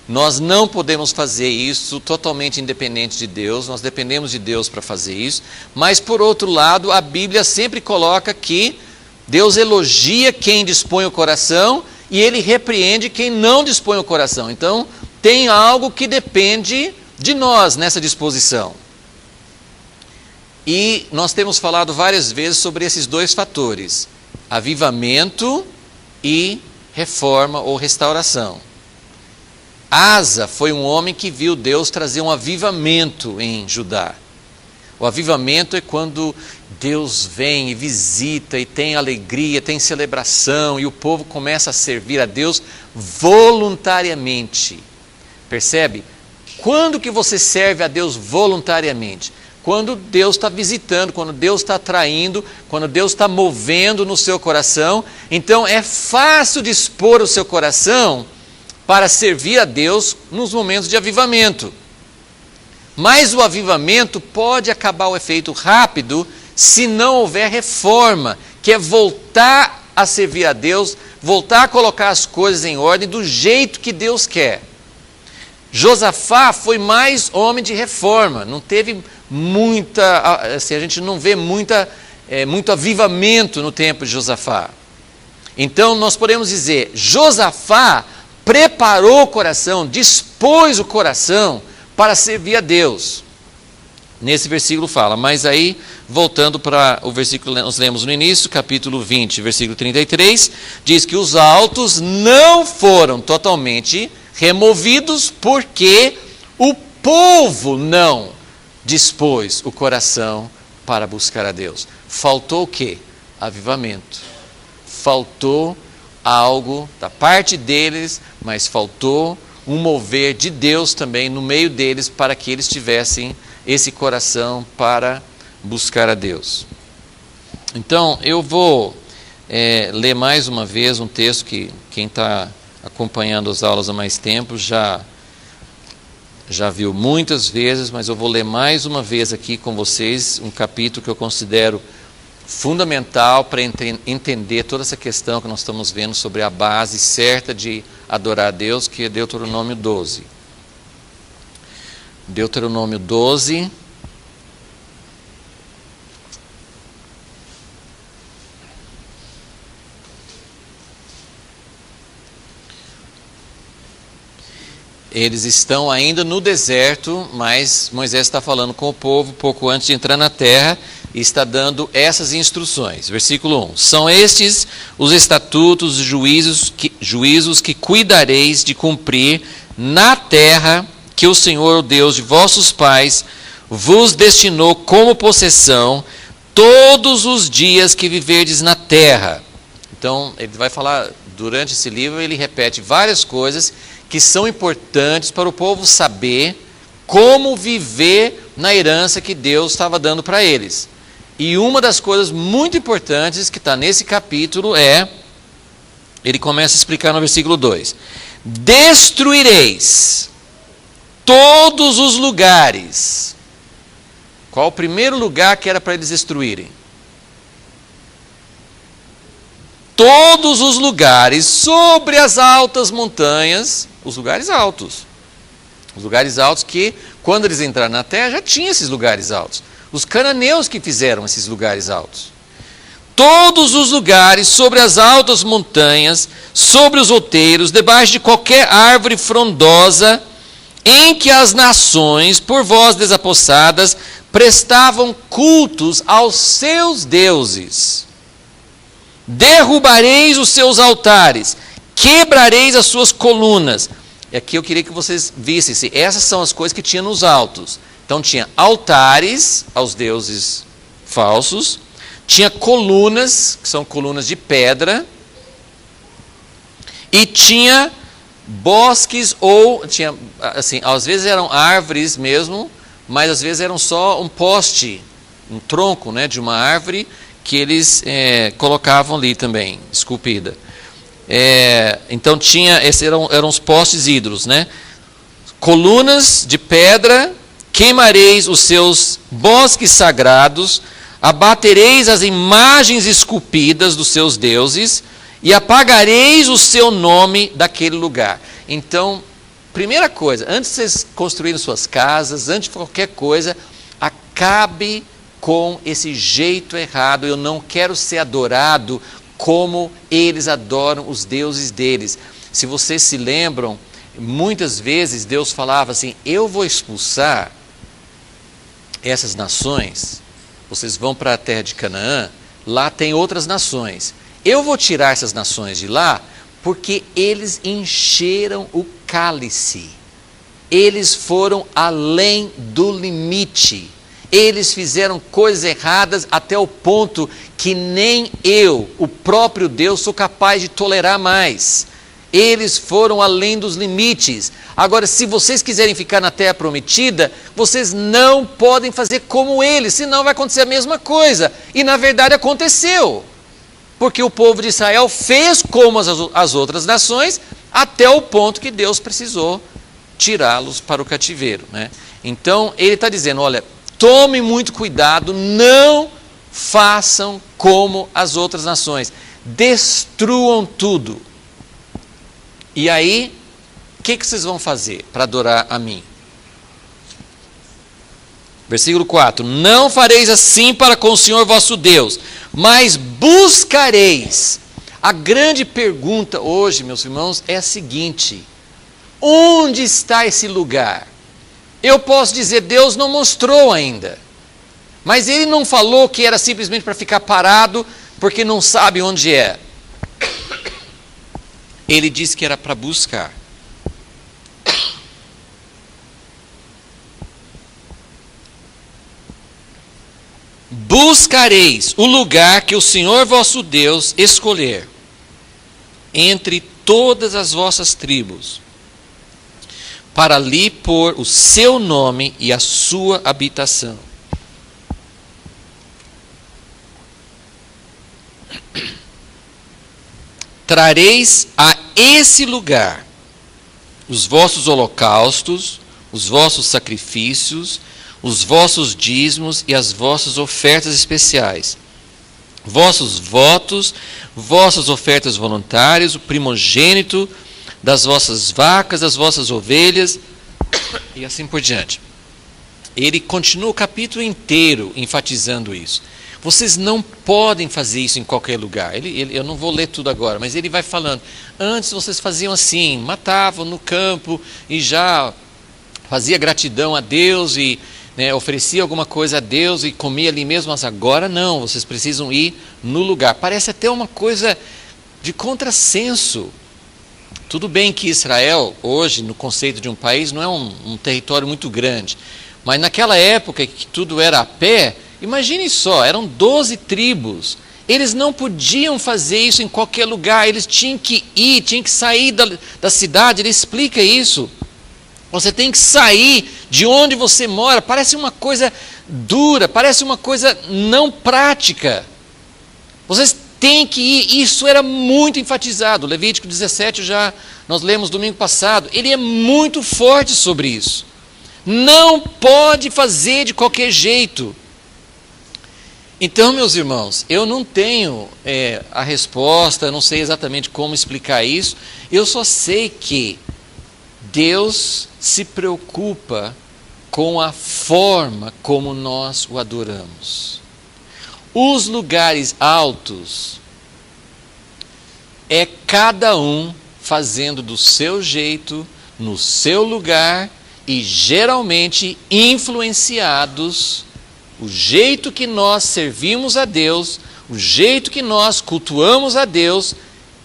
Nós não podemos fazer isso totalmente independente de Deus, nós dependemos de Deus para fazer isso, mas por outro lado, a Bíblia sempre coloca que Deus elogia quem dispõe o coração e Ele repreende quem não dispõe o coração. Então, tem algo que depende de nós nessa disposição. E nós temos falado várias vezes sobre esses dois fatores: avivamento e reforma ou restauração. Asa foi um homem que viu Deus trazer um avivamento em Judá. O avivamento é quando Deus vem e visita e tem alegria, tem celebração e o povo começa a servir a Deus voluntariamente. Percebe? Quando que você serve a Deus voluntariamente? Quando Deus está visitando, quando Deus está atraindo, quando Deus está movendo no seu coração. Então é fácil dispor o seu coração para servir a Deus nos momentos de avivamento. Mas o avivamento pode acabar o efeito rápido se não houver reforma, que é voltar a servir a Deus, voltar a colocar as coisas em ordem do jeito que Deus quer. Josafá foi mais homem de reforma, não teve muita, assim, a gente não vê muito avivamento no tempo de Josafá. Então nós podemos dizer, Josafá preparou o coração, dispôs o coração para servir a Deus. Nesse versículo fala, mas aí, voltando para o versículo que nós lemos no início, capítulo 20, versículo 33, diz que os altos não foram totalmente removidos porque o povo não dispôs o coração para buscar a Deus. Faltou o quê? Avivamento. Faltou algo da parte deles, mas faltou um mover de Deus também no meio deles para que eles tivessem esse coração para buscar a Deus. Então, eu vou ler mais uma vez um texto que quem está acompanhando as aulas há mais tempo já viu muitas vezes, mas eu vou ler mais uma vez aqui com vocês um capítulo que eu considero fundamental para entender toda essa questão que nós estamos vendo sobre a base certa de adorar a Deus, que é Deuteronômio 12. Deuteronômio 12. Eles estão ainda no deserto, mas Moisés está falando com o povo pouco antes de entrar na terra e está dando essas instruções. Versículo 1. São estes os estatutos e juízos que cuidareis de cumprir na terra que o Senhor, o Deus de vossos pais, vos destinou como possessão todos os dias que viverdes na terra. Então, ele vai falar, durante esse livro, ele repete várias coisas que são importantes para o povo saber como viver na herança que Deus estava dando para eles. E uma das coisas muito importantes que está nesse capítulo ele começa a explicar no versículo 2. Destruireis todos os lugares. Qual o primeiro lugar que era para eles destruírem? Todos os lugares sobre as altas montanhas, os lugares altos. Os lugares altos que, quando eles entraram na terra, já tinha esses lugares altos. Os cananeus que fizeram esses lugares altos. Todos os lugares sobre as altas montanhas, sobre os outeiros, debaixo de qualquer árvore frondosa, em que as nações, por vós desapossadas, prestavam cultos aos seus deuses. Derrubareis os seus altares, quebrareis as suas colunas. E aqui eu queria que vocês vissem, essas são as coisas que tinha nos altos. Então tinha altares aos deuses falsos, tinha colunas, que são colunas de pedra, e tinha bosques ou, tinha, assim, às vezes eram árvores mesmo, mas às vezes eram só um poste, um tronco, né, de uma árvore que eles colocavam ali também, esculpida. Então tinha, esses eram os postes ídolos, né? Colunas de pedra, queimareis os seus bosques sagrados, abatereis as imagens esculpidas dos seus deuses e apagareis o seu nome daquele lugar. Então, primeira coisa, antes de vocês construírem suas casas, antes de qualquer coisa, acabe com esse jeito errado. Eu não quero ser adorado como eles adoram os deuses deles. Se vocês se lembram, muitas vezes Deus falava assim: eu vou expulsar essas nações, vocês vão para a terra de Canaã, lá tem outras nações. Eu vou tirar essas nações de lá, porque eles encheram o cálice. Eles foram além do limite. Eles fizeram coisas erradas até o ponto que nem eu, o próprio Deus, sou capaz de tolerar mais. Eles foram além dos limites. Agora, se vocês quiserem ficar na terra prometida, vocês não podem fazer como eles, senão vai acontecer a mesma coisa. E na verdade aconteceu. Porque o povo de Israel fez como as outras nações, até o ponto que Deus precisou tirá-los para o cativeiro, né? Então, ele está dizendo, olha, tomem muito cuidado, não façam como as outras nações. Destruam tudo. E aí, o que vocês vão fazer para adorar a mim? Versículo 4. Não fareis assim para com o Senhor vosso Deus, mas buscareis. A grande pergunta hoje, meus irmãos, é a seguinte: onde está esse lugar? Eu posso dizer, Deus não mostrou ainda. Mas ele não falou que era simplesmente para ficar parado, porque não sabe onde é. Ele disse que era para buscar. Buscareis o lugar que o Senhor vosso Deus escolher entre todas as vossas tribos, para ali pôr o seu nome e a sua habitação. Trareis a esse lugar os vossos holocaustos, os vossos sacrifícios, os vossos dízimos e as vossas ofertas especiais, vossos votos, vossas ofertas voluntárias, o primogênito das vossas vacas, das vossas ovelhas, e assim por diante. Ele continua o capítulo inteiro enfatizando isso. Vocês não podem fazer isso em qualquer lugar. Eu não vou ler tudo agora, mas ele vai falando. Antes vocês faziam assim, matavam no campo e já fazia gratidão a Deus e oferecia alguma coisa a Deus e comia ali mesmo, mas agora não, vocês precisam ir no lugar. Parece até uma coisa de contrassenso. Tudo bem que Israel, hoje, no conceito de um país, não é um território muito grande, mas naquela época que tudo era a pé, imagine só, eram 12 tribos, eles não podiam fazer isso em qualquer lugar, eles tinham que ir, tinham que sair da cidade, ele explica isso. Você tem que sair de onde você mora, parece uma coisa dura, parece uma coisa não prática. Vocês têm que ir, isso era muito enfatizado. Levítico 17, nós lemos domingo passado, ele é muito forte sobre isso. Não pode fazer de qualquer jeito. Então, meus irmãos, eu não tenho a resposta, eu não sei exatamente como explicar isso, eu só sei que Deus se preocupa com a forma como nós o adoramos. Os lugares altos é cada um fazendo do seu jeito, no seu lugar e geralmente influenciados. O jeito que nós servimos a Deus, o jeito que nós cultuamos a Deus,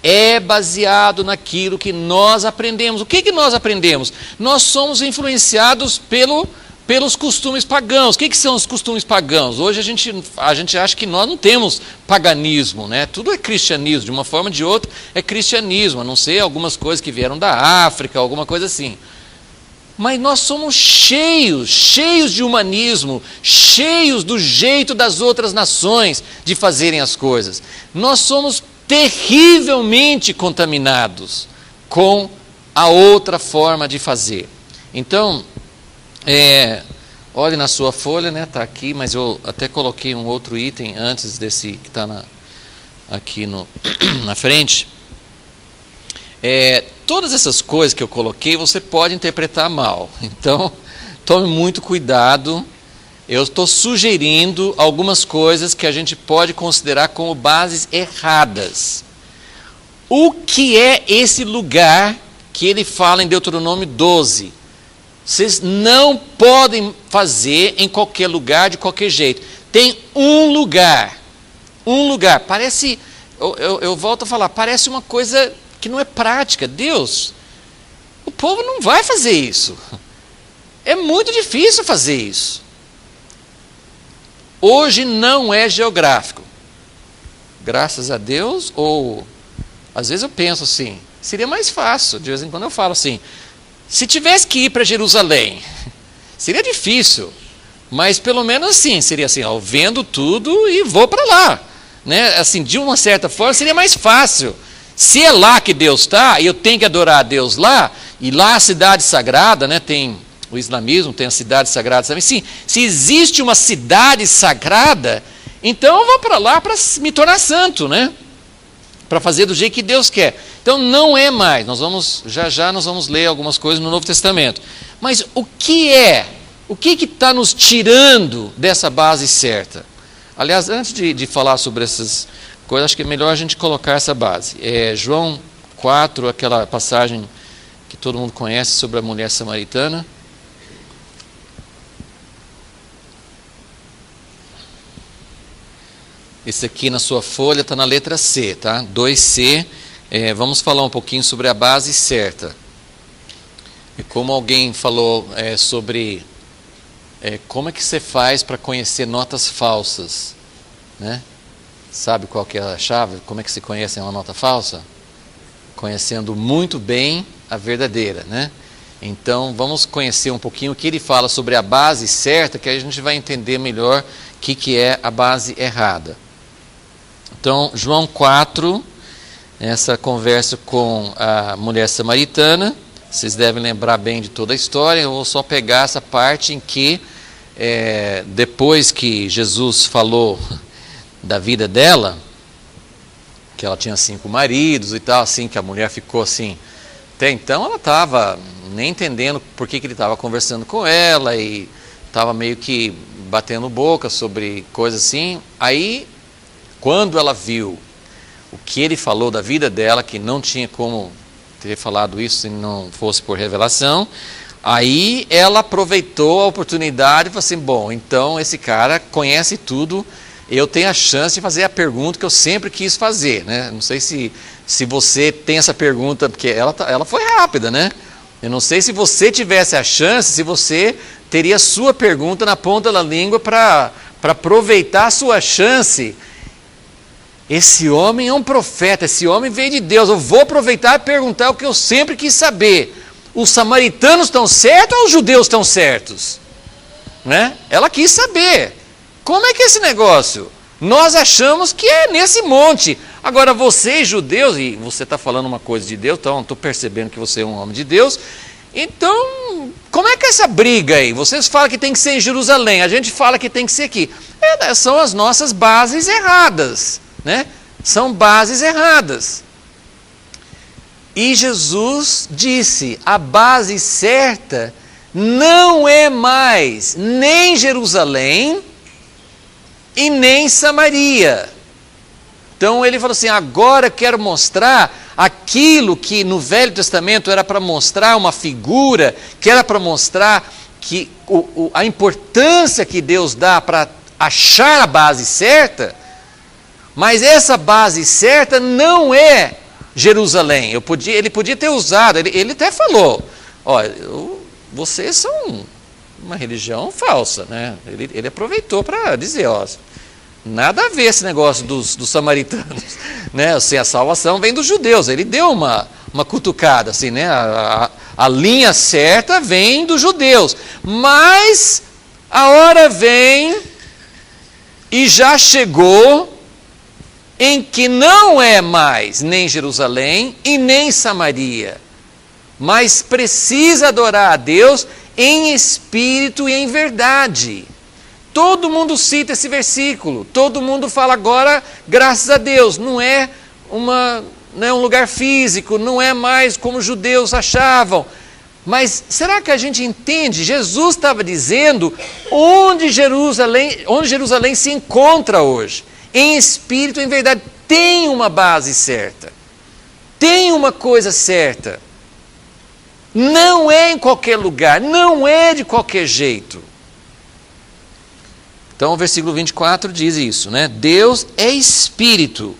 é baseado naquilo que nós aprendemos. O que nós aprendemos? Nós somos influenciados pelos costumes pagãos. O que são os costumes pagãos? Hoje a gente acha que nós não temos paganismo, né? Tudo é cristianismo, de uma forma ou de outra é cristianismo, a não ser algumas coisas que vieram da África, alguma coisa assim. Mas nós somos cheios de humanismo, cheios do jeito das outras nações de fazerem as coisas. Nós somos terrivelmente contaminados com a outra forma de fazer. Então, olhe na sua folha, né? Está aqui, mas eu até coloquei um outro item antes desse que está aqui na frente. Todas essas coisas que eu coloquei, você pode interpretar mal. Então, tome muito cuidado. Eu estou sugerindo algumas coisas que a gente pode considerar como bases erradas. O que é esse lugar que ele fala em Deuteronômio 12? Vocês não podem fazer em qualquer lugar, de qualquer jeito. Tem um lugar. Parece, eu volto a falar, parece uma coisa que não é prática. Deus, o povo não vai fazer isso. É muito difícil fazer isso. hoje não é geográfico. Graças a Deus, ou às vezes eu penso assim, seria mais fácil, de vez em quando eu falo assim, se tivesse que ir para Jerusalém, seria difícil, mas pelo menos assim, seria assim, ó, vendo tudo e vou para lá, né? Assim, de uma certa forma seria mais fácil. Se é lá que Deus está, e eu tenho que adorar a Deus lá, e lá a cidade sagrada, né, tem o islamismo, tem a cidade sagrada também. Sim, se existe uma cidade sagrada, então eu vou para lá para me tornar santo, né? Para fazer do jeito que Deus quer. Então não é mais, já nós vamos ler algumas coisas no Novo Testamento. Mas o que está nos tirando dessa base certa? Aliás, antes de falar sobre essas coisas, acho que é melhor a gente colocar essa base. João 4, aquela passagem que todo mundo conhece sobre a mulher samaritana. Esse aqui na sua folha está na letra C, tá? 2C. Vamos falar um pouquinho sobre a base certa. E como alguém falou sobre como é que você faz para conhecer notas falsas, né? Sabe qual que é a chave? Como é que se conhece uma nota falsa? Conhecendo muito bem a verdadeira, né? Então vamos conhecer um pouquinho o que ele fala sobre a base certa, que aí a gente vai entender melhor o que é a base errada. Então, João 4, essa conversa com a mulher samaritana, vocês devem lembrar bem de toda a história. Eu vou só pegar essa parte em que, depois que Jesus falou da vida dela, que ela tinha 5 maridos e tal, assim, que a mulher ficou assim. Até então ela estava nem entendendo por que ele estava conversando com ela e estava meio que batendo boca sobre coisas assim. Aí, quando ela viu o que ele falou da vida dela, que não tinha como ter falado isso se não fosse por revelação, aí ela aproveitou a oportunidade e falou assim, bom, então esse cara conhece tudo, eu tenho a chance de fazer a pergunta que eu sempre quis fazer, né? Não sei se você tem essa pergunta, porque ela foi rápida, né? Eu não sei se você tivesse a chance, se você teria a sua pergunta na ponta da língua para aproveitar a sua chance. Esse homem é um profeta, esse homem veio de Deus, eu vou aproveitar e perguntar o que eu sempre quis saber. Os samaritanos estão certos ou os judeus estão certos? Né? Ela quis saber. Como é que é esse negócio? Nós achamos que é nesse monte. Agora vocês judeus, e você está falando uma coisa de Deus, então estou percebendo que você é um homem de Deus, então como é que é essa briga aí? Vocês falam que tem que ser em Jerusalém, a gente fala que tem que ser aqui. São as nossas bases erradas. Né? São bases erradas. E Jesus disse, a base certa não é mais nem Jerusalém e nem Samaria. Então ele falou assim, agora eu quero mostrar aquilo que no Velho Testamento era para mostrar uma figura, que era para mostrar que a importância que Deus dá para achar a base certa. Mas essa base certa não é Jerusalém. Ele podia ter usado, ele até falou, olha, vocês são uma religião falsa, né? Ele aproveitou para dizer, ó, nada a ver esse negócio dos samaritanos, né? Assim, a salvação vem dos judeus. Ele deu uma cutucada, assim, né? A linha certa vem dos judeus, mas a hora vem e já chegou em que não é mais nem Jerusalém e nem Samaria, mas precisa adorar a Deus em espírito e em verdade. Todo mundo cita esse versículo, todo mundo fala agora, graças a Deus, não é um lugar físico, não é mais como os judeus achavam. Mas será que a gente entende? Jesus estava dizendo onde Jerusalém se encontra hoje. Em espírito, em verdade, tem uma base certa, tem uma coisa certa, não é em qualquer lugar, não é de qualquer jeito. Então o versículo 24 diz isso, né? Deus é espírito,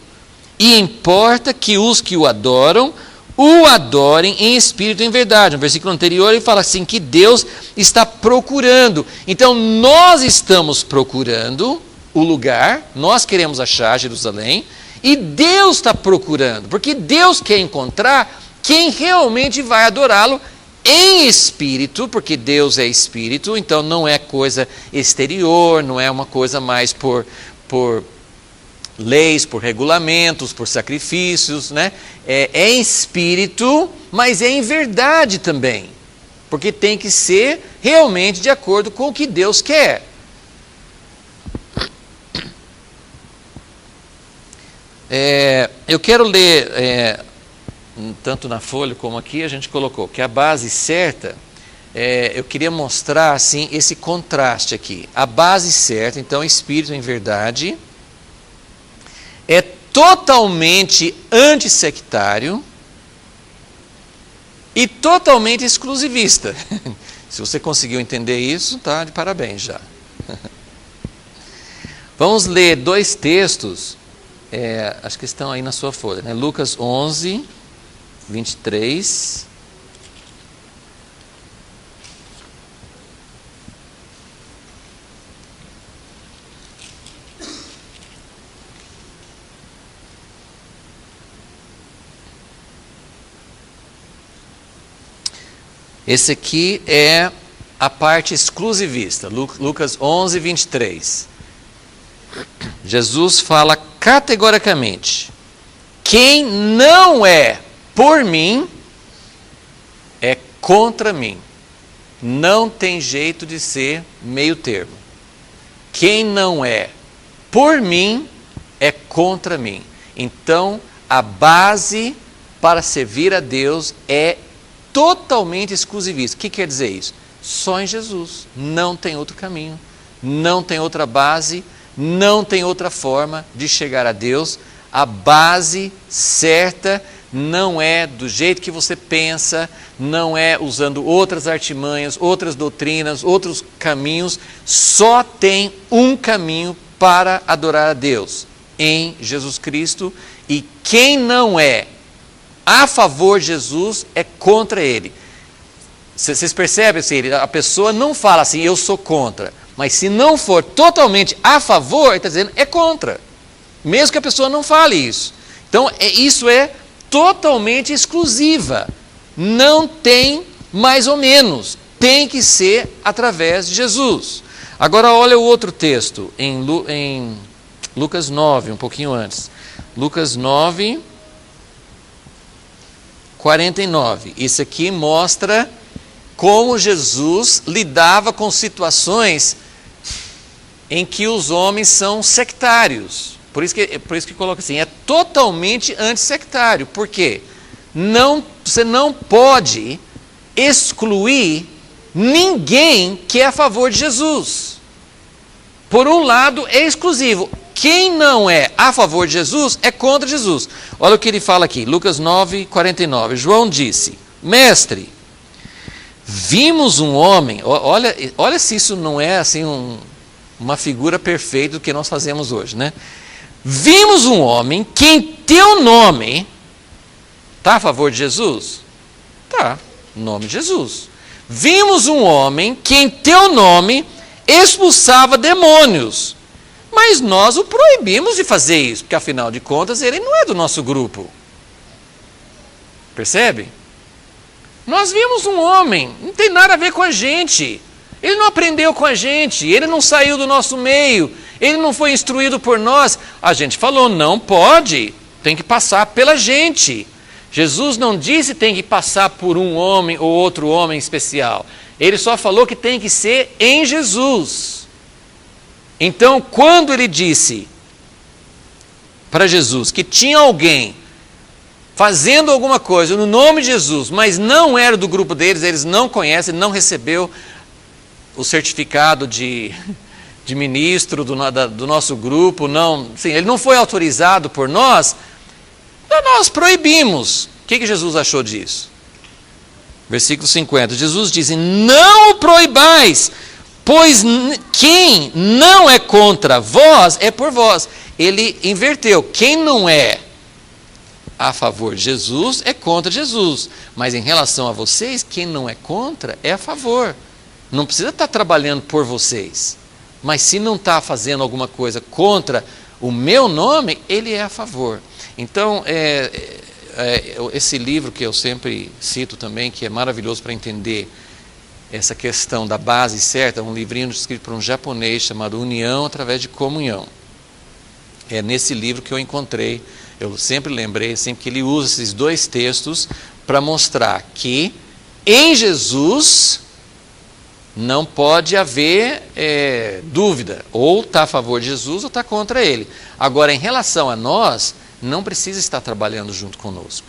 e importa que os que o adoram, o adorem em espírito e em verdade. No versículo anterior ele fala assim, que Deus está procurando. Então nós estamos procurando o lugar, nós queremos achar Jerusalém, e Deus está procurando, porque Deus quer encontrar quem realmente vai adorá-lo em espírito, porque Deus é espírito, então não é coisa exterior, não é uma coisa mais por leis, por regulamentos, por sacrifícios, né? É em espírito, mas é em verdade também, porque tem que ser realmente de acordo com o que Deus quer. Eu quero ler, tanto na folha como aqui, a gente colocou que a base certa, eu queria mostrar assim esse contraste aqui. A base certa, então, espírito em verdade, é totalmente antissectário e totalmente exclusivista. Se você conseguiu entender isso, tá de parabéns já. Vamos ler 2 textos, acho que estão aí na sua folha, né? Lucas 11, 23. Esse aqui é a parte exclusivista, Lucas 11, 23. Jesus fala categoricamente: quem não é por mim, é contra mim. Não tem jeito de ser meio termo. Quem não é por mim, é contra mim. Então, a base para servir a Deus é totalmente exclusivista. O que quer dizer isso? Só em Jesus. Não tem outro caminho, não tem outra base, não tem outra forma de chegar a Deus. A base certa não é do jeito que você pensa, não é usando outras artimanhas, outras doutrinas, outros caminhos. Só tem um caminho para adorar a Deus, em Jesus Cristo. E quem não é a favor de Jesus é contra ele. Vocês percebem assim? A pessoa não fala assim, eu sou contra. Mas se não for totalmente a favor, ele está dizendo é contra. Mesmo que a pessoa não fale isso. Então, isso é totalmente exclusiva. Não tem mais ou menos. Tem que ser através de Jesus. Agora, olha o outro texto, em Lucas 9, um pouquinho antes. Lucas 9, 49. Isso aqui mostra como Jesus lidava com situações em que os homens são sectários. Por isso que coloca assim, é totalmente antissectário. Por quê? Você não pode excluir ninguém que é a favor de Jesus. Por um lado, é exclusivo. Quem não é a favor de Jesus é contra Jesus. Olha o que ele fala aqui, Lucas 9, 49. João disse: Mestre, vimos um homem, olha se isso não é assim uma figura perfeita do que nós fazemos hoje, né? Vimos um homem que em teu nome, está a favor de Jesus? Está, em nome de Jesus. Vimos um homem que em teu nome expulsava demônios. Mas nós o proibimos de fazer isso, porque afinal de contas ele não é do nosso grupo. Percebe? Nós vimos um homem, não tem nada a ver com a gente. Ele não aprendeu com a gente, ele não saiu do nosso meio, ele não foi instruído por nós. A gente falou, não pode, tem que passar pela gente. Jesus não disse que tem que passar por um homem ou outro homem especial. Ele só falou que tem que ser em Jesus. Então, quando ele disse para Jesus que tinha alguém fazendo alguma coisa no nome de Jesus, mas não era do grupo deles, eles não conhecem, não recebeu o certificado de ministro do nosso grupo, não, sim, ele não foi autorizado por nós, então nós proibimos. O que Jesus achou disso? Versículo 50, Jesus diz, não o proibais, pois quem não é contra vós, é por vós. Ele inverteu, quem não é a favor de Jesus, é contra Jesus. Mas em relação a vocês, quem não é contra, é a favor. Não precisa estar trabalhando por vocês. Mas se não está fazendo alguma coisa contra o meu nome, ele é a favor. Então, esse livro que eu sempre cito também, que é maravilhoso para entender essa questão da base certa, é um livrinho escrito por um japonês chamado União através de Comunhão. É nesse livro que eu encontrei, eu sempre lembrei, sempre que ele usa esses dois textos para mostrar que em Jesus não pode haver dúvida, ou está a favor de Jesus ou está contra ele. Agora, em relação a nós, não precisa estar trabalhando junto conosco.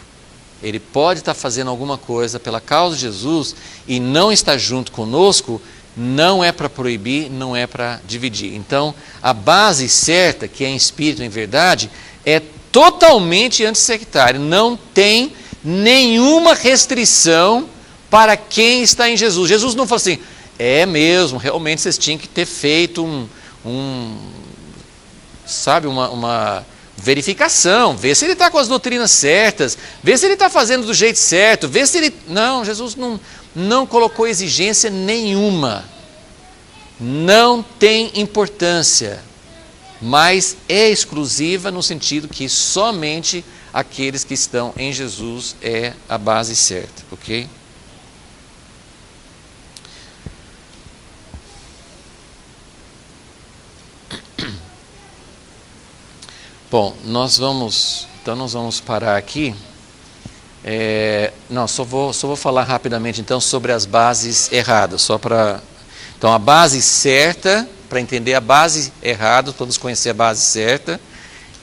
Ele pode estar fazendo alguma coisa pela causa de Jesus e não estar junto conosco, não é para proibir, não é para dividir. Então, a base certa, que é em espírito e em verdade, é totalmente antissectária. Não tem nenhuma restrição para quem está em Jesus. Jesus não fala assim, é mesmo, realmente vocês tinham que ter feito uma verificação, ver se ele está com as doutrinas certas, ver se ele está fazendo do jeito certo, ver se ele... Não, Jesus não colocou exigência nenhuma. Não tem importância, mas é exclusiva no sentido que somente aqueles que estão em Jesus é a base certa, ok? Bom, nós vamos parar aqui. Só vou falar rapidamente então sobre as bases erradas, então a base certa, para entender a base errada, vamos conhecer a base certa,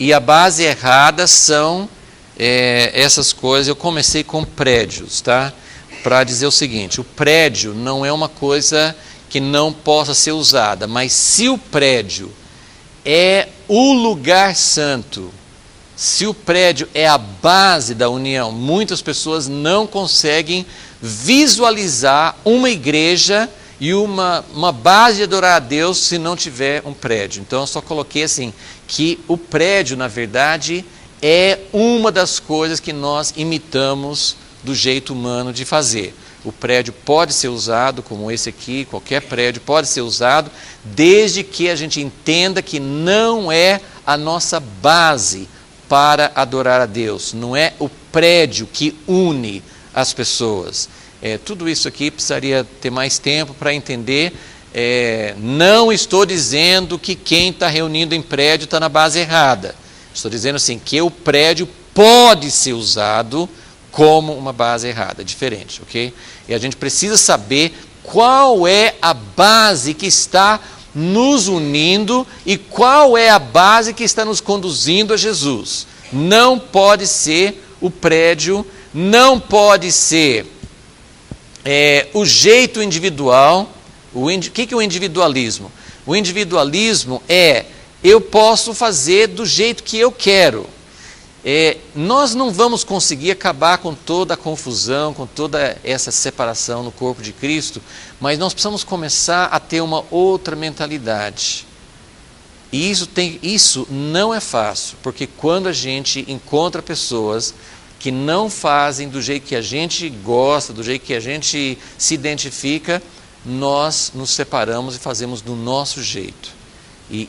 e a base errada são essas coisas. Eu comecei com prédios, tá? Para dizer o seguinte, o prédio não é uma coisa que não possa ser usada, mas se o prédio é o lugar santo, se o prédio é a base da união, muitas pessoas não conseguem visualizar uma igreja e uma base de adorar a Deus se não tiver um prédio. Então eu só coloquei assim, que o prédio na verdade é uma das coisas que nós imitamos do jeito humano de fazer. O prédio pode ser usado, como esse aqui, qualquer prédio pode ser usado, desde que a gente entenda que não é a nossa base para adorar a Deus. Não é o prédio que une as pessoas. Tudo isso aqui precisaria ter mais tempo para entender. Não estou dizendo que quem está reunindo em prédio está na base errada. Estou dizendo assim, que o prédio pode ser usado como uma base errada, diferente, ok? E a gente precisa saber qual é a base que está nos unindo e qual é a base que está nos conduzindo a Jesus. Não pode ser o prédio, não pode ser o jeito individual. O que é o individualismo? O individualismo eu posso fazer do jeito que eu quero. Nós não vamos conseguir acabar com toda a confusão, com toda essa separação no corpo de Cristo, mas nós precisamos começar a ter uma outra mentalidade. E isso não é fácil, porque quando a gente encontra pessoas que não fazem do jeito que a gente gosta, do jeito que a gente se identifica, nós nos separamos e fazemos do nosso jeito. E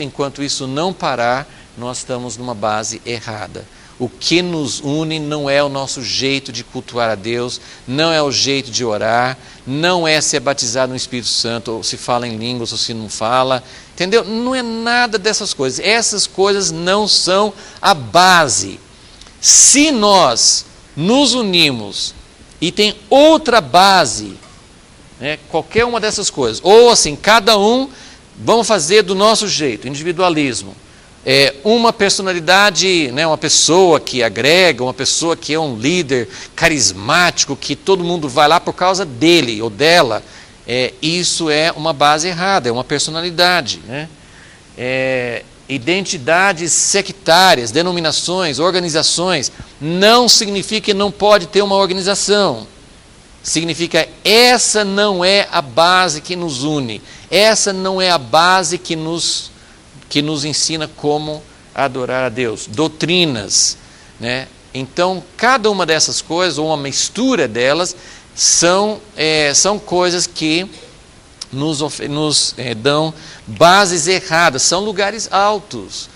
enquanto isso não parar, nós estamos numa base errada. O que nos une não é o nosso jeito de cultuar a Deus, não é o jeito de orar, não é ser batizado no Espírito Santo, ou se fala em línguas ou se não fala, entendeu? Não é nada dessas coisas. Essas coisas não são a base. Se nós nos unimos e tem outra base, qualquer uma dessas coisas, ou assim, cada um, vamos fazer do nosso jeito, individualismo. Uma personalidade, uma pessoa que agrega, uma pessoa que é um líder carismático, que todo mundo vai lá por causa dele ou dela, isso é uma base errada, é uma personalidade. Identidades sectárias, denominações, organizações, não significa que não pode ter uma organização. Significa essa não é a base que nos une, essa não é a base que nos ensina como adorar a Deus. Doutrinas, Então, cada uma dessas coisas, ou uma mistura delas, são coisas que nos dão bases erradas. São lugares altos,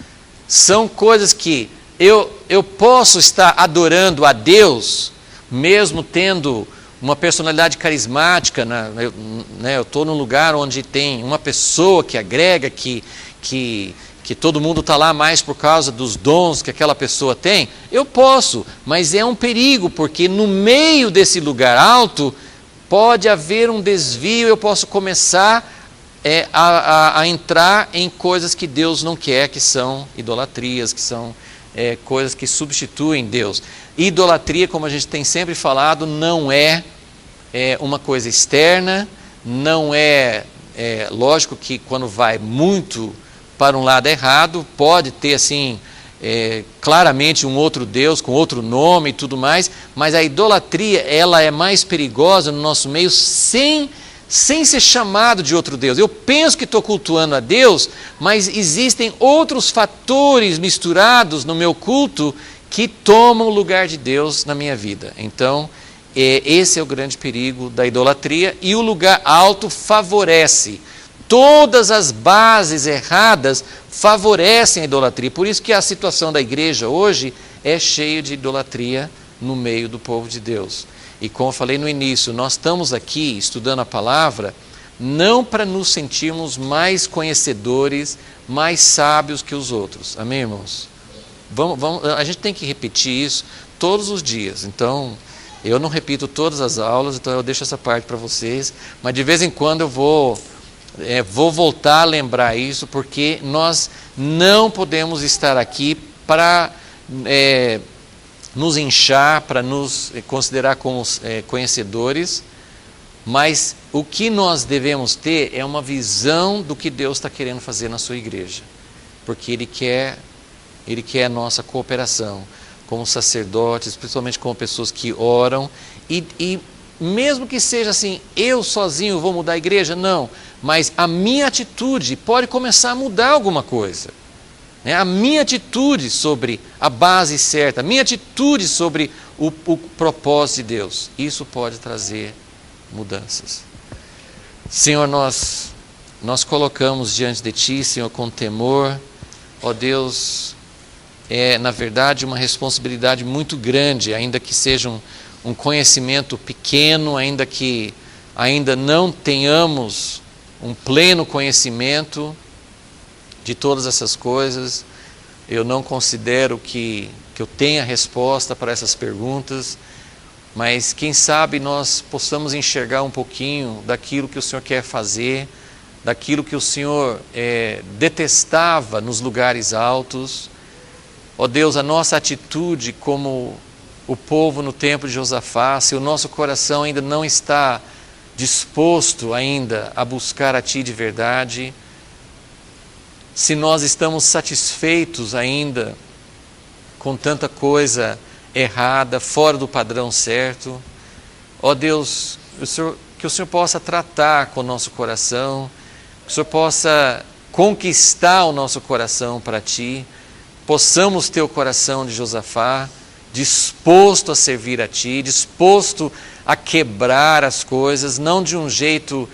são coisas que eu posso estar adorando a Deus, mesmo tendo uma personalidade carismática, eu estou num lugar onde tem uma pessoa que agrega, que todo mundo está lá mais por causa dos dons que aquela pessoa tem. Eu posso, mas é um perigo, porque no meio desse lugar alto pode haver um desvio, eu posso começar a entrar em coisas que Deus não quer, que são idolatrias, que são coisas que substituem Deus. Idolatria, como a gente tem sempre falado, não é uma coisa externa, não lógico que quando vai muito para um lado errado, pode ter assim, claramente um outro Deus, com outro nome e tudo mais, mas a idolatria, ela é mais perigosa no nosso meio sem ser chamado de outro Deus. Eu penso que estou cultuando a Deus, mas existem outros fatores misturados no meu culto que tomam o lugar de Deus na minha vida. Então, esse é o grande perigo da idolatria, e o lugar alto favorece. Todas as bases erradas favorecem a idolatria. Por isso que a situação da igreja hoje é cheia de idolatria no meio do povo de Deus. E como eu falei no início, nós estamos aqui estudando a palavra não para nos sentirmos mais conhecedores, mais sábios que os outros. Amém, irmãos? A gente tem que repetir isso todos os dias. Então, eu não repito todas as aulas, então eu deixo essa parte para vocês. Mas de vez em quando eu vou voltar a lembrar isso, porque nós não podemos estar aqui para nos inchar, para nos considerar como conhecedores, mas o que nós devemos ter é uma visão do que Deus está querendo fazer na sua igreja, porque Ele quer a nossa cooperação como sacerdotes, principalmente como pessoas que oram, e mesmo que seja assim, eu sozinho vou mudar a igreja, não, mas a minha atitude pode começar a mudar alguma coisa. A minha atitude sobre a base certa, a minha atitude sobre o propósito de Deus, isso pode trazer mudanças. Senhor, nós colocamos diante de Ti, Senhor, com temor. Ó Deus, na verdade uma responsabilidade muito grande, ainda que seja um conhecimento pequeno, ainda que ainda não tenhamos um pleno conhecimento de todas essas coisas. Eu não considero que eu tenha resposta para essas perguntas, mas quem sabe nós possamos enxergar um pouquinho daquilo que o Senhor quer fazer, daquilo que o Senhor detestava nos lugares altos. Ó Deus, a nossa atitude como o povo no tempo de Josafá, se o nosso coração ainda não está disposto ainda a buscar a Ti de verdade, se nós estamos satisfeitos ainda com tanta coisa errada, fora do padrão certo, ó Deus, que o Senhor possa tratar com o nosso coração, que o Senhor possa conquistar o nosso coração para Ti, possamos ter o coração de Josafá, disposto a servir a Ti, disposto a quebrar as coisas, não de um jeito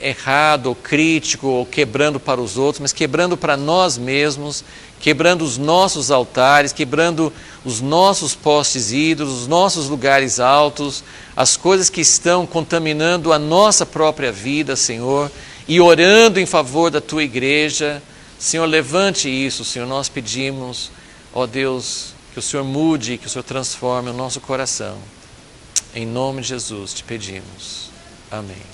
errado ou crítico, ou quebrando para os outros, mas quebrando para nós mesmos, quebrando os nossos altares, quebrando os nossos postes ídolos, os nossos lugares altos, as coisas que estão contaminando a nossa própria vida, Senhor, e orando em favor da Tua igreja. Senhor, levante isso, Senhor, nós pedimos, ó Deus, que o Senhor mude, que o Senhor transforme o nosso coração. Em nome de Jesus te pedimos. Amém.